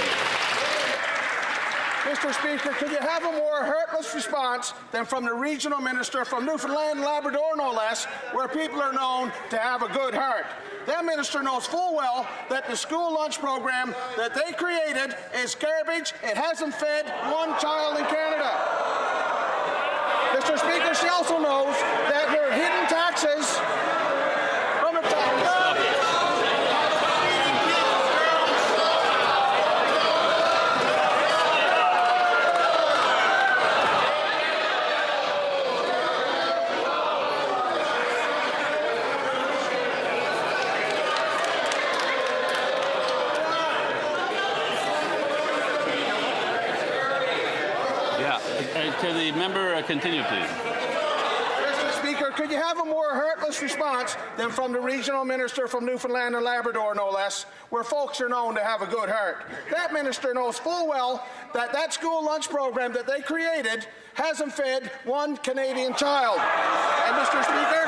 Mr. Speaker, could you have a more heartless response than from the regional minister from Newfoundland and Labrador, no less, where people are known to have a good heart? That minister knows full well that the school lunch program that they created is garbage. It hasn't fed one child in Canada. Mr. Speaker, she also knows that her hidden taxes from the Can the member continue, please? Mr. Speaker, could you have a more heartless response than from the regional minister from Newfoundland and Labrador, no less, where folks are known to have a good heart? That minister knows full well that that school lunch program that they created hasn't fed one Canadian child. And Mr. Speaker...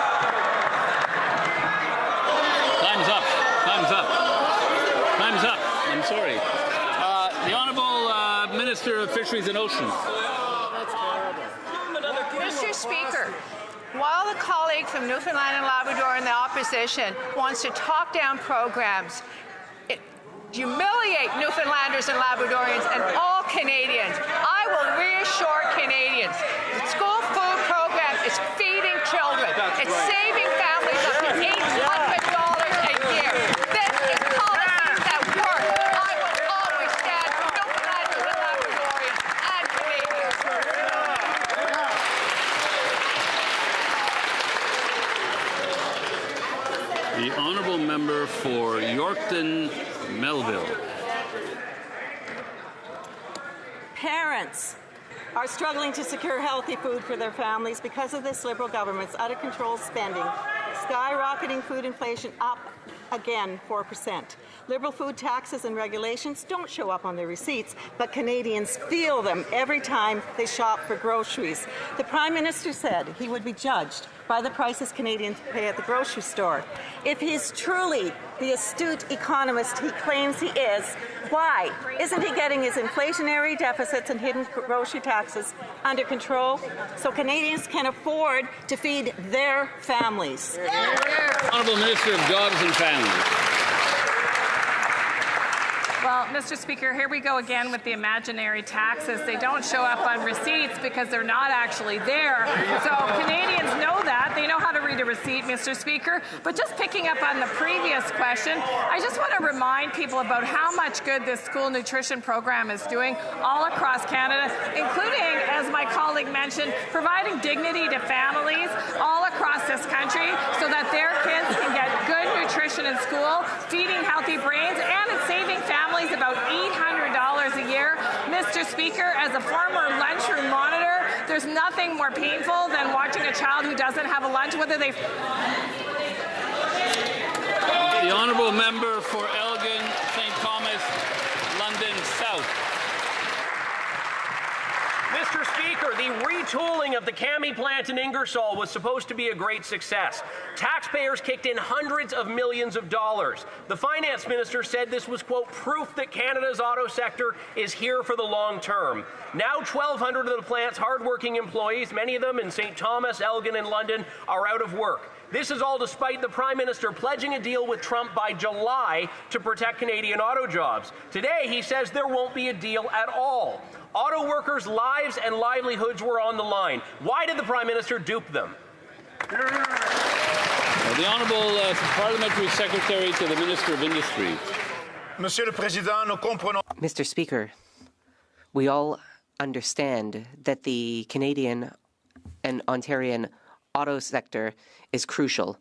Time's up. Time's up. Time's up. I'm sorry. The Honourable Minister of Fisheries and Oceans. Mr. Speaker, while the colleague from Newfoundland and Labrador in the opposition wants to talk down programs, humiliate Newfoundlanders and Labradorians and all Canadians, I will reassure Canadians the school food program is feeding children. It's saving families up to $800 a year. This is policies that work. I will always stand for Newfoundlanders and Labradorians and Canadians. The Honourable Member for Yorkton Melville. Parents are struggling to secure healthy food for their families because of this Liberal government's out-of-control spending, skyrocketing food inflation up again 4%. Liberal food taxes and regulations don't show up on their receipts, but Canadians feel them every time they shop for groceries. The Prime Minister said he would be judged by the prices Canadians pay at the grocery store. If he's truly the astute economist he claims he is, why isn't he getting his inflationary deficits and hidden grocery taxes under control so Canadians can afford to feed their families? Honourable Minister of Jobs and Families. Well, Mr. Speaker, here we go again with the imaginary taxes. They don't show up on receipts because they're not actually there. So Canadians know that. They know how to read a receipt, Mr. Speaker. But just picking up on the previous question, I just want to remind people about how much good this school nutrition program is doing all across Canada, including, as my colleague mentioned, providing dignity to families all across this country so that their kids can get good nutrition in school, feeding healthy brains, and it's saving families about $800 a year. Mr. Speaker, as a former lunchroom monitor, there's nothing more painful than watching a child who doesn't have a lunch, whether they... The honourable member for Elgin, St. Thomas, London South. Mr. Speaker, the retooling of the Kami plant in Ingersoll was supposed to be a great success. Taxpayers kicked in hundreds of millions of dollars. The finance minister said this was, quote, proof that Canada's auto sector is here for the long term. Now 1,200 of the plant's hardworking employees, many of them in St. Thomas, Elgin, and London, are out of work. This is all despite the Prime Minister pledging a deal with Trump by July to protect Canadian auto jobs. Today, he says there won't be a deal at all. Auto workers' lives and livelihoods were on the line. Why did the Prime Minister dupe them? The Honourable Parliamentary Secretary to the Minister of Industry. Monsieur le Président, nous comprenons... Mr. Speaker, we all understand that the Canadian and Ontarian auto sector is crucial.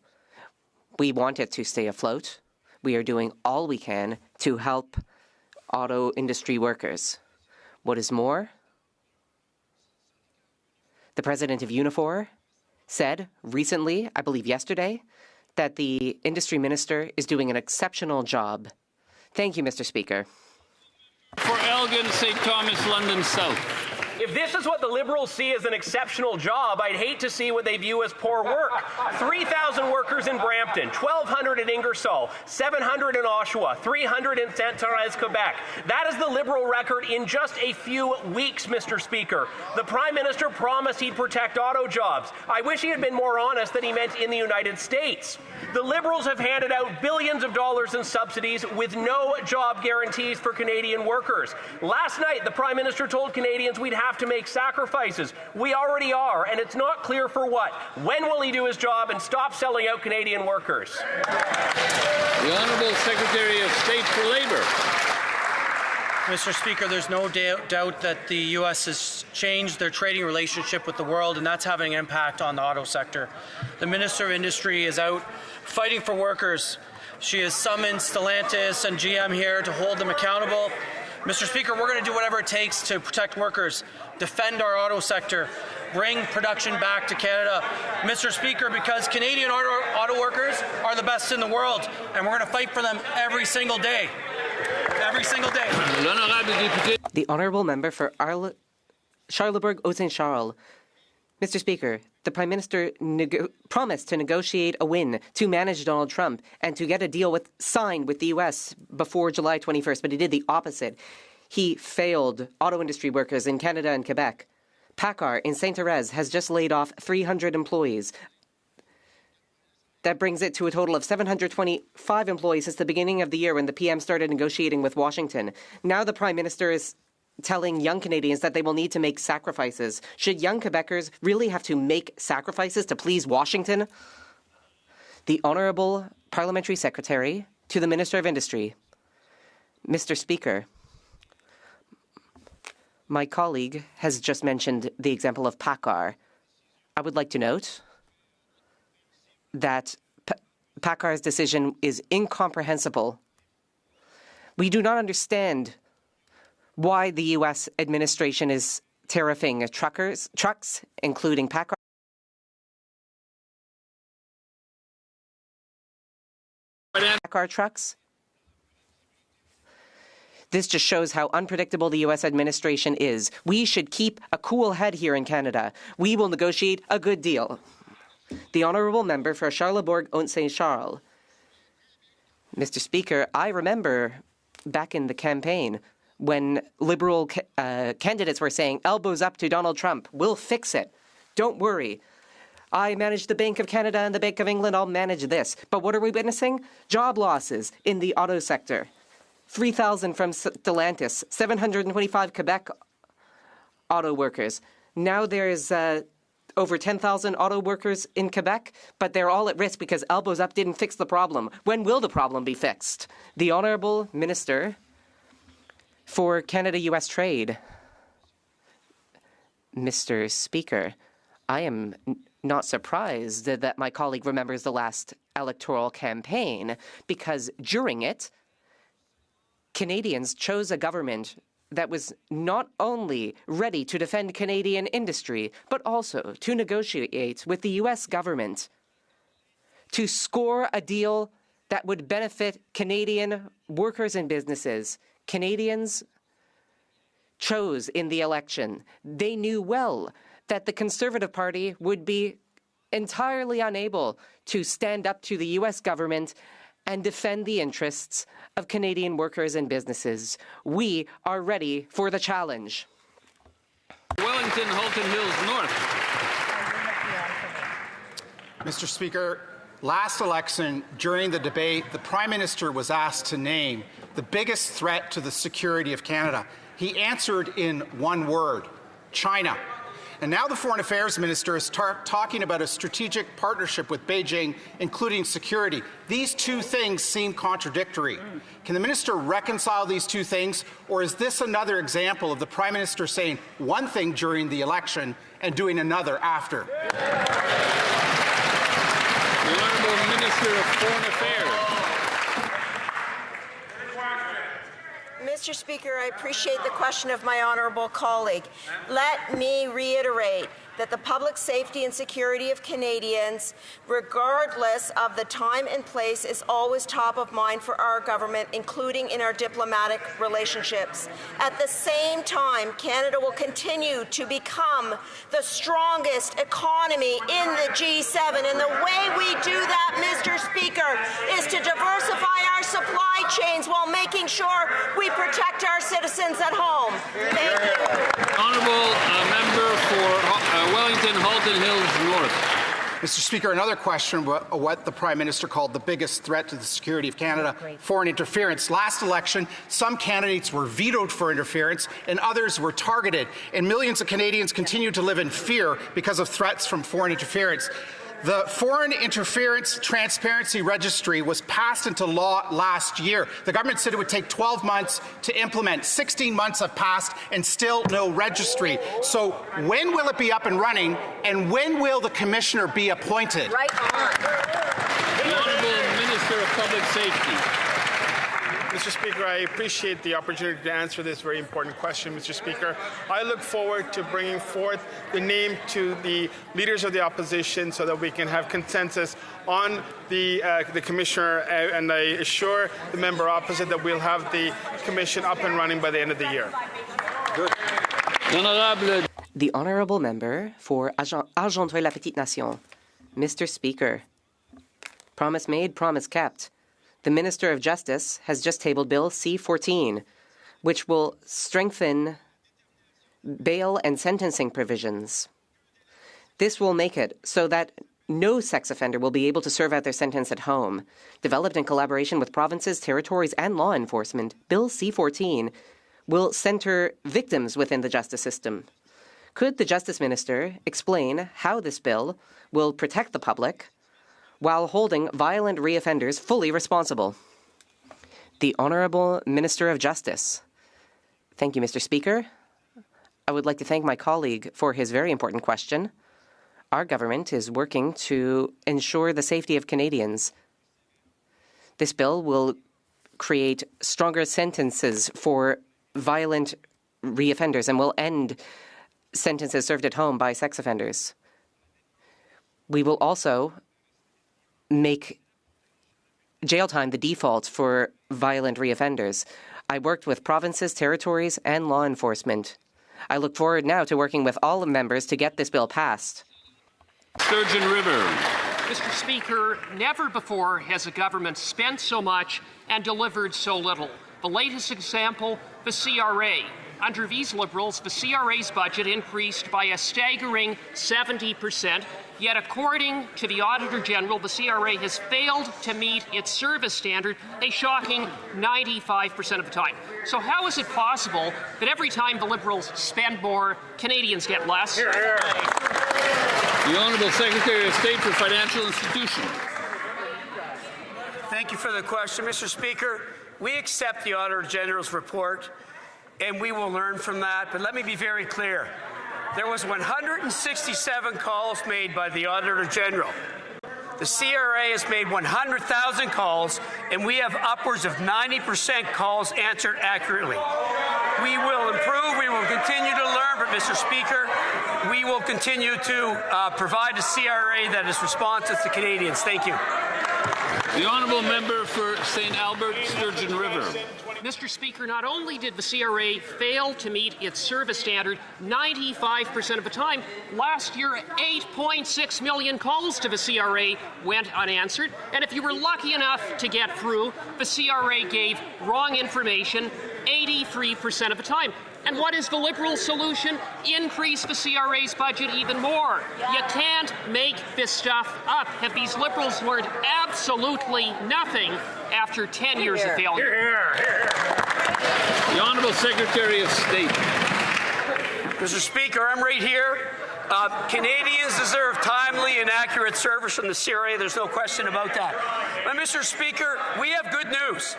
We want it to stay afloat. We are doing all we can to help auto industry workers. What is more, the president of Unifor said recently, I believe yesterday, that the industry minister is doing an exceptional job. Thank you, Mr. Speaker. For Elgin, St. Thomas, London South. If this is what the Liberals see as an exceptional job, I'd hate to see what they view as poor work. 3,000 workers in Brampton, 1,200 in Ingersoll, 700 in Oshawa, 300 in Sainte-Thérèse, Quebec. That is the Liberal record in just a few weeks, Mr. Speaker. The Prime Minister promised he'd protect auto jobs. I wish he had been more honest than he meant in the United States. The Liberals have handed out billions of dollars in subsidies with no job guarantees for Canadian workers. Last night, the Prime Minister told Canadians we'd have to make sacrifices. We already are, and it's not clear for what. When will he do his job and stop selling out Canadian workers? The Honourable Secretary of State for Labour. Mr. Speaker, there's no doubt that the U.S. has changed their trading relationship with the world, and that's having an impact on the auto sector. The Minister of Industry is out fighting for workers. She has summoned Stellantis and GM here to hold them accountable. Mr. Speaker, we're going to do whatever it takes to protect workers, defend our auto sector, bring production back to Canada. Mr. Speaker, because Canadian auto workers are the best in the world, and we're going to fight for them every single day. Every single day. The Honourable Member for Charlebourg-Haute-Saint-Charles. Mr. Speaker, the Prime Minister promised to negotiate a win to manage Donald Trump and to get a deal signed with the U.S. before July 21st, but he did the opposite. He failed auto industry workers in Canada and Quebec. PACCAR in Sainte-Thérèse has just laid off 300 employees. That brings it to a total of 725 employees since the beginning of the year when the PM started negotiating with Washington. Now the Prime Minister is telling young Canadians that they will need to make sacrifices. Should young Quebecers really have to make sacrifices to please Washington? The Honourable Parliamentary Secretary to the Minister of Industry. Mr. Speaker, my colleague has just mentioned the example of PACCAR. I would like to note that PACCAR's decision is incomprehensible. We do not understand why the U.S. administration is tariffing trucks, including PACCAR. PACCAR trucks. This just shows how unpredictable the U.S. administration is. We should keep a cool head here in Canada. We will negotiate a good deal. The Honourable Member for Charlebourg-Haute-Saint-Charles. Mr. Speaker, I remember back in the campaign when Liberal candidates were saying, elbows up to Donald Trump, we'll fix it. Don't worry. I manage the Bank of Canada and the Bank of England, I'll manage this. But what are we witnessing? Job losses in the auto sector. 3,000 from Stellantis, 725 Quebec auto workers. Now there's over 10,000 auto workers in Quebec, but they're all at risk because Elbows Up didn't fix the problem. When will the problem be fixed? The Honourable Minister for Canada-US Trade. Mr. Speaker, I am not surprised that my colleague remembers the last electoral campaign because during it, Canadians chose a government that was not only ready to defend Canadian industry, but also to negotiate with the U.S. government to score a deal that would benefit Canadian workers and businesses. Canadians chose in the election. They knew well that the Conservative Party would be entirely unable to stand up to the U.S. government and defend the interests of Canadian workers and businesses. We are ready for the challenge. Wellington, Halton Hills North. Mr. Speaker, last election, during the debate, the Prime Minister was asked to name the biggest threat to the security of Canada. He answered in one word: China. And now the Foreign Affairs Minister is talking about a strategic partnership with Beijing, including security. These two things seem contradictory. Can the Minister reconcile these two things, or is this another example of the Prime Minister saying one thing during the election and doing another after? The Honourable Minister of Foreign Affairs. Mr. Speaker, I appreciate the question of my honourable colleague. Let me reiterate that the public safety and security of Canadians, regardless of the time and place, is always top of mind for our government, including in our diplomatic relationships. At the same time, Canada will continue to become the strongest economy in the G7. And the way we do that, Mr. Speaker, is to diversify our supply chains while making sure we protect our citizens at home. Thank you. Honourable member for Wellington, Halton Hills North. Mr. Speaker, another question about what the Prime Minister called the biggest threat to the security of Canada: foreign interference. Last election, some candidates were vetoed for interference and others were targeted, and millions of Canadians continue to live in fear because of threats from foreign interference. The Foreign Interference Transparency Registry was passed into law last year. The government said it would take 12 months to implement. 16 months have passed and still no registry. So when will it be up and running, and when will the commissioner be appointed? Right on. The Honourable Minister of Public Safety. Mr. Speaker, I appreciate the opportunity to answer this very important question, Mr. Speaker. I look forward to bringing forth the name to the leaders of the opposition so that we can have consensus on the commissioner, and I assure the member opposite that we'll have the commission up and running by the end of the year. Good. The Honourable Member for Argenteuil-la-Petite-Nation. Mr. Speaker, promise made, promise kept. The Minister of Justice has just tabled Bill C-14, which will strengthen bail and sentencing provisions. This will make it so that no sex offender will be able to serve out their sentence at home. Developed in collaboration with provinces, territories, and law enforcement, Bill C-14 will center victims within the justice system. Could the Justice Minister explain how this bill will protect the public while holding violent reoffenders fully responsible? The Honourable Minister of Justice. Thank you, Mr. Speaker. I would like to thank my colleague for his very important question. Our government is working to ensure the safety of Canadians. This bill will create stronger sentences for violent reoffenders and will end sentences served at home by sex offenders. We will also make jail time the default for violent reoffenders. I worked with provinces, territories, and law enforcement. I look forward now to working with all the members to get this bill passed. Sturgeon River. Mr. Speaker, never before has a government spent so much and delivered so little. The latest example, the CRA. under these Liberals, the CRA's budget increased by a staggering 70%, yet according to the Auditor General, the CRA has failed to meet its service standard a shocking 95% of the time. So how is it possible that every time the Liberals spend more, Canadians get less? The Honourable Secretary of State for Financial Institutions. Thank you for the question, Mr. Speaker. We accept the Auditor General's report, and we will learn from that. But let me be very clear. There was 167 calls made by the Auditor General. The CRA has made 100,000 calls, and we have upwards of 90% calls answered accurately. We will improve. We will continue to learn. But, Mr. Speaker, we will continue to provide a CRA that is responsive to Canadians. Thank you. The Honourable Member for St. Albert, Sturgeon River. Mr. Speaker, not only did the CRA fail to meet its service standard 95% of the time, last year 8.6 million calls to the CRA went unanswered, and if you were lucky enough to get through, the CRA gave wrong information 83% of the time. And what is the Liberal solution? Increase the CRA's budget even more. You can't make this stuff up. Have these Liberals learned absolutely nothing after 10 years of failure? The Honourable Secretary of State. Mr. Speaker, I'm right here. Canadians deserve timely and accurate service from the CRA. There's no question about that. But, Mr. Speaker, we have good news.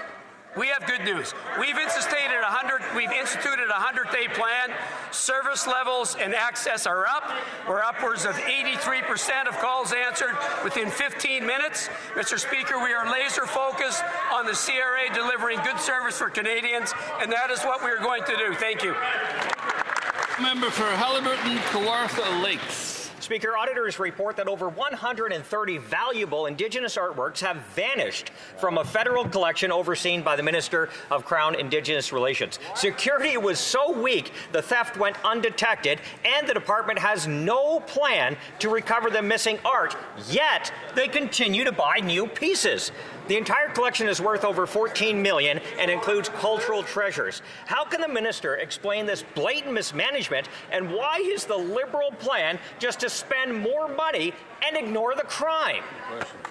We have good news. We've instituted a 100-day plan. Service levels and access are up. We're upwards of 83% of calls answered within 15 minutes. Mr. Speaker, we are laser focused on the CRA delivering good service for Canadians, and that is what we are going to do. Thank you. Member for Haliburton, Kawartha Lakes. Speaker, auditors report that over 130 valuable Indigenous artworks have vanished from a federal collection overseen by the Minister of Crown Indigenous Relations. Security was so weak, the theft went undetected, and the department has no plan to recover the missing art, yet they continue to buy new pieces. The entire collection is worth over $14 million and includes cultural treasures. How can the minister explain this blatant mismanagement, and why is the Liberal plan just to spend more money and ignore the crime?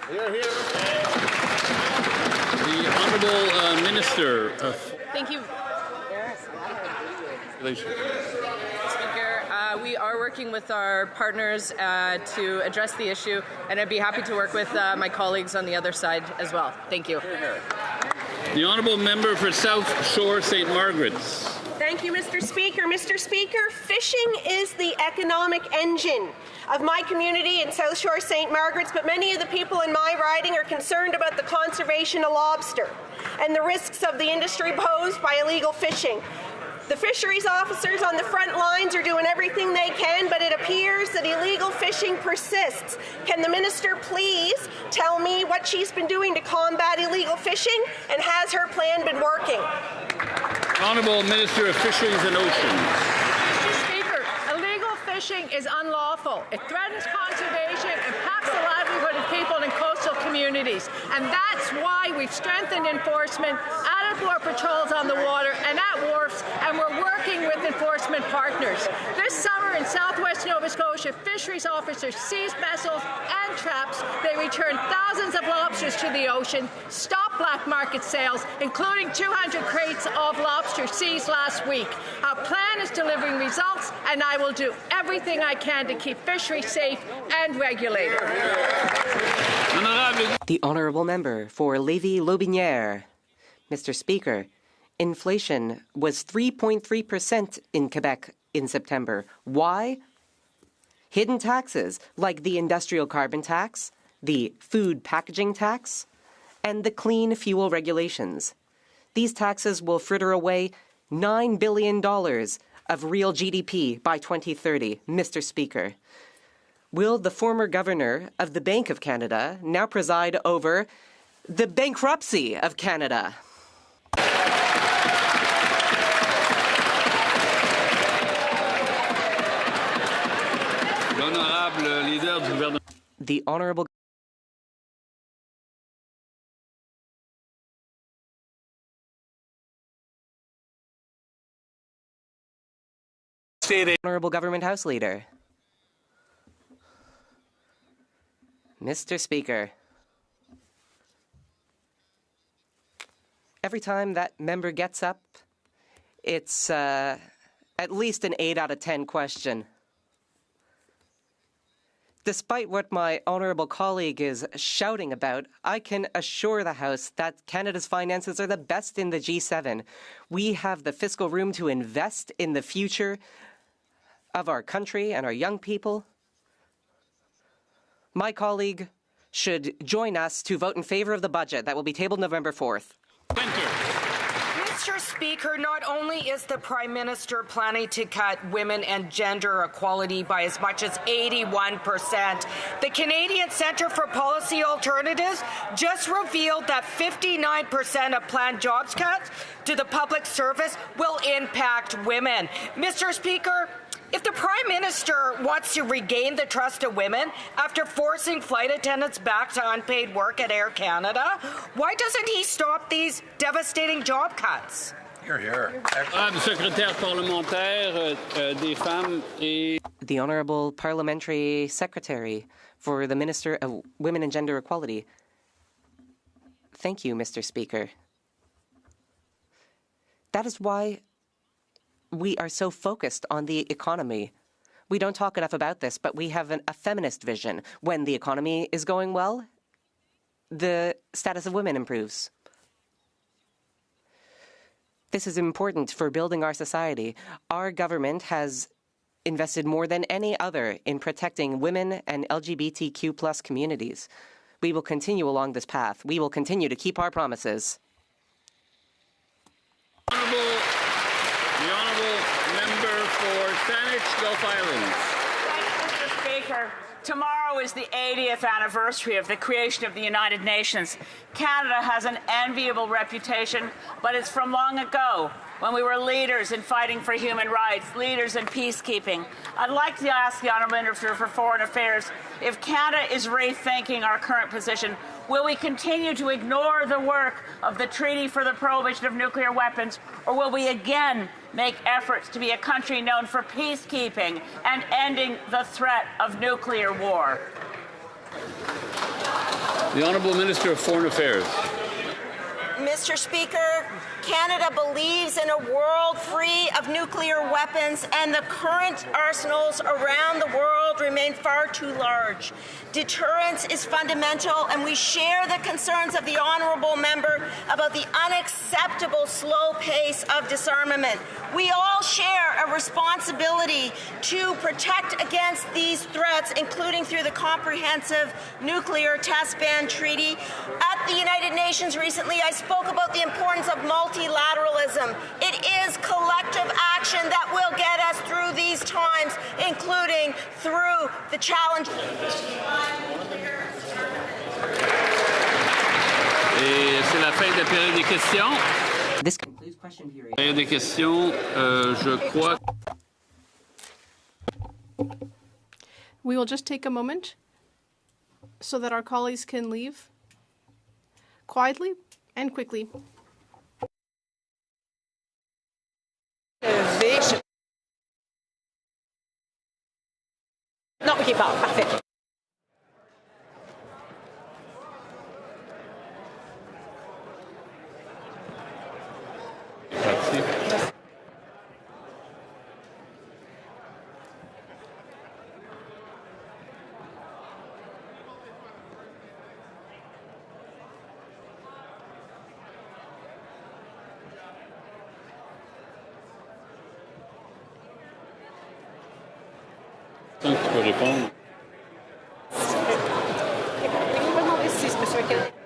The Honourable Minister of... Thank you. Speaker, we are working with our partners to address the issue, and I'd be happy to work with my colleagues on the other side as well. Thank you. The Honourable Member for South Shore St. Margaret's. Thank you, Mr. Speaker. Mr. Speaker, fishing is the economic engine of my community in South Shore St. Margaret's, but many of the people in my riding are concerned about the conservation of lobster and the risks of the industry posed by illegal fishing. The fisheries officers on the front lines are doing everything they can, but it appears that illegal fishing persists. Can the minister please tell me what she's been doing to combat illegal fishing, and has her plan been working? Honourable Minister of Fisheries and Oceans. Mr. Speaker, illegal fishing is unlawful. It threatens conservation, impacts the livelihood of people in coastal communities. And that's why we've strengthened enforcement, added more patrols on the water and at wharfs, and we're working with enforcement partners. This summer in southwest Nova Scotia, fisheries officers seized vessels and traps. They returned thousands of lobsters to the ocean, stopped black market sales, including 200 crates of lobster seized last week. Our plan is delivering results, and I will do everything I can to keep fisheries safe and regulated. The Honourable Member for Lévis-Lotbinière. Mr. Speaker, inflation was 3.3% in Quebec in September. Why? Hidden taxes like the industrial carbon tax, the food packaging tax, and the clean fuel regulations. These taxes will fritter away $9 billion of real GDP by 2030, Mr. Speaker. Will the former governor of the Bank of Canada now preside over the bankruptcy of Canada? The Honourable Honourable Government House Leader. Mr. Speaker, every time that member gets up, it's at least an 8 out of 10 question. Despite what my honourable colleague is shouting about, I can assure the House that Canada's finances are the best in the G7. We have the fiscal room to invest in the future of our country and our young people. My colleague should join us to vote in favour of the budget that will be tabled November 4th. Mr. Speaker, not only is the Prime Minister planning to cut women and gender equality by as much as 81%, the Canadian Centre for Policy Alternatives just revealed that 59% of planned jobs cuts to the public service will impact women. Mr. Speaker, if the Prime Minister wants to regain the trust of women after forcing flight attendants back to unpaid work at Air Canada, why doesn't he stop these devastating job cuts? Secrétaire parlementaire des femmes et... The Honourable Parliamentary Secretary for the Minister of Women and Gender Equality. Thank you, Mr. Speaker. That is why we are so focused on the economy. We don't talk enough about this, but we have a feminist vision. When the economy is going well, the status of women improves. This is important for building our society. Our government has invested more than any other in protecting women and LGBTQ+ communities. We will continue along this path. We will continue to keep our promises. The Honourable Member for Saanich Gulf Islands. Thank you, Mr. Speaker. Tomorrow is the 80th anniversary of the creation of the United Nations. Canada has an enviable reputation, but it's from long ago, when we were leaders in fighting for human rights, leaders in peacekeeping. I'd like to ask the Honourable Minister for Foreign Affairs, if Canada is rethinking our current position, will we continue to ignore the work of the Treaty for the Prohibition of Nuclear Weapons, or will we again make efforts to be a country known for peacekeeping and ending the threat of nuclear war? The Honourable Minister of Foreign Affairs. Mr. Speaker, Canada believes in a world free of nuclear weapons, and the current arsenals around the world remain far too large. Deterrence is fundamental, and we share the concerns of the honourable member about the unacceptable slow pace of disarmament. We all share a responsibility to protect against these threats, including through the Comprehensive Nuclear Test Ban Treaty. At the United Nations recently, I spoke about the importance of multilateralism. It is collective action that will get us through these times, including through the challenge. Et c'est la fin de la période des questions. This concludes question period. Période des questions, je crois. We will just take a moment so that our colleagues can leave quietly and quickly. Non, ok, parfait. Tu peux répondre. Je vais demander si M.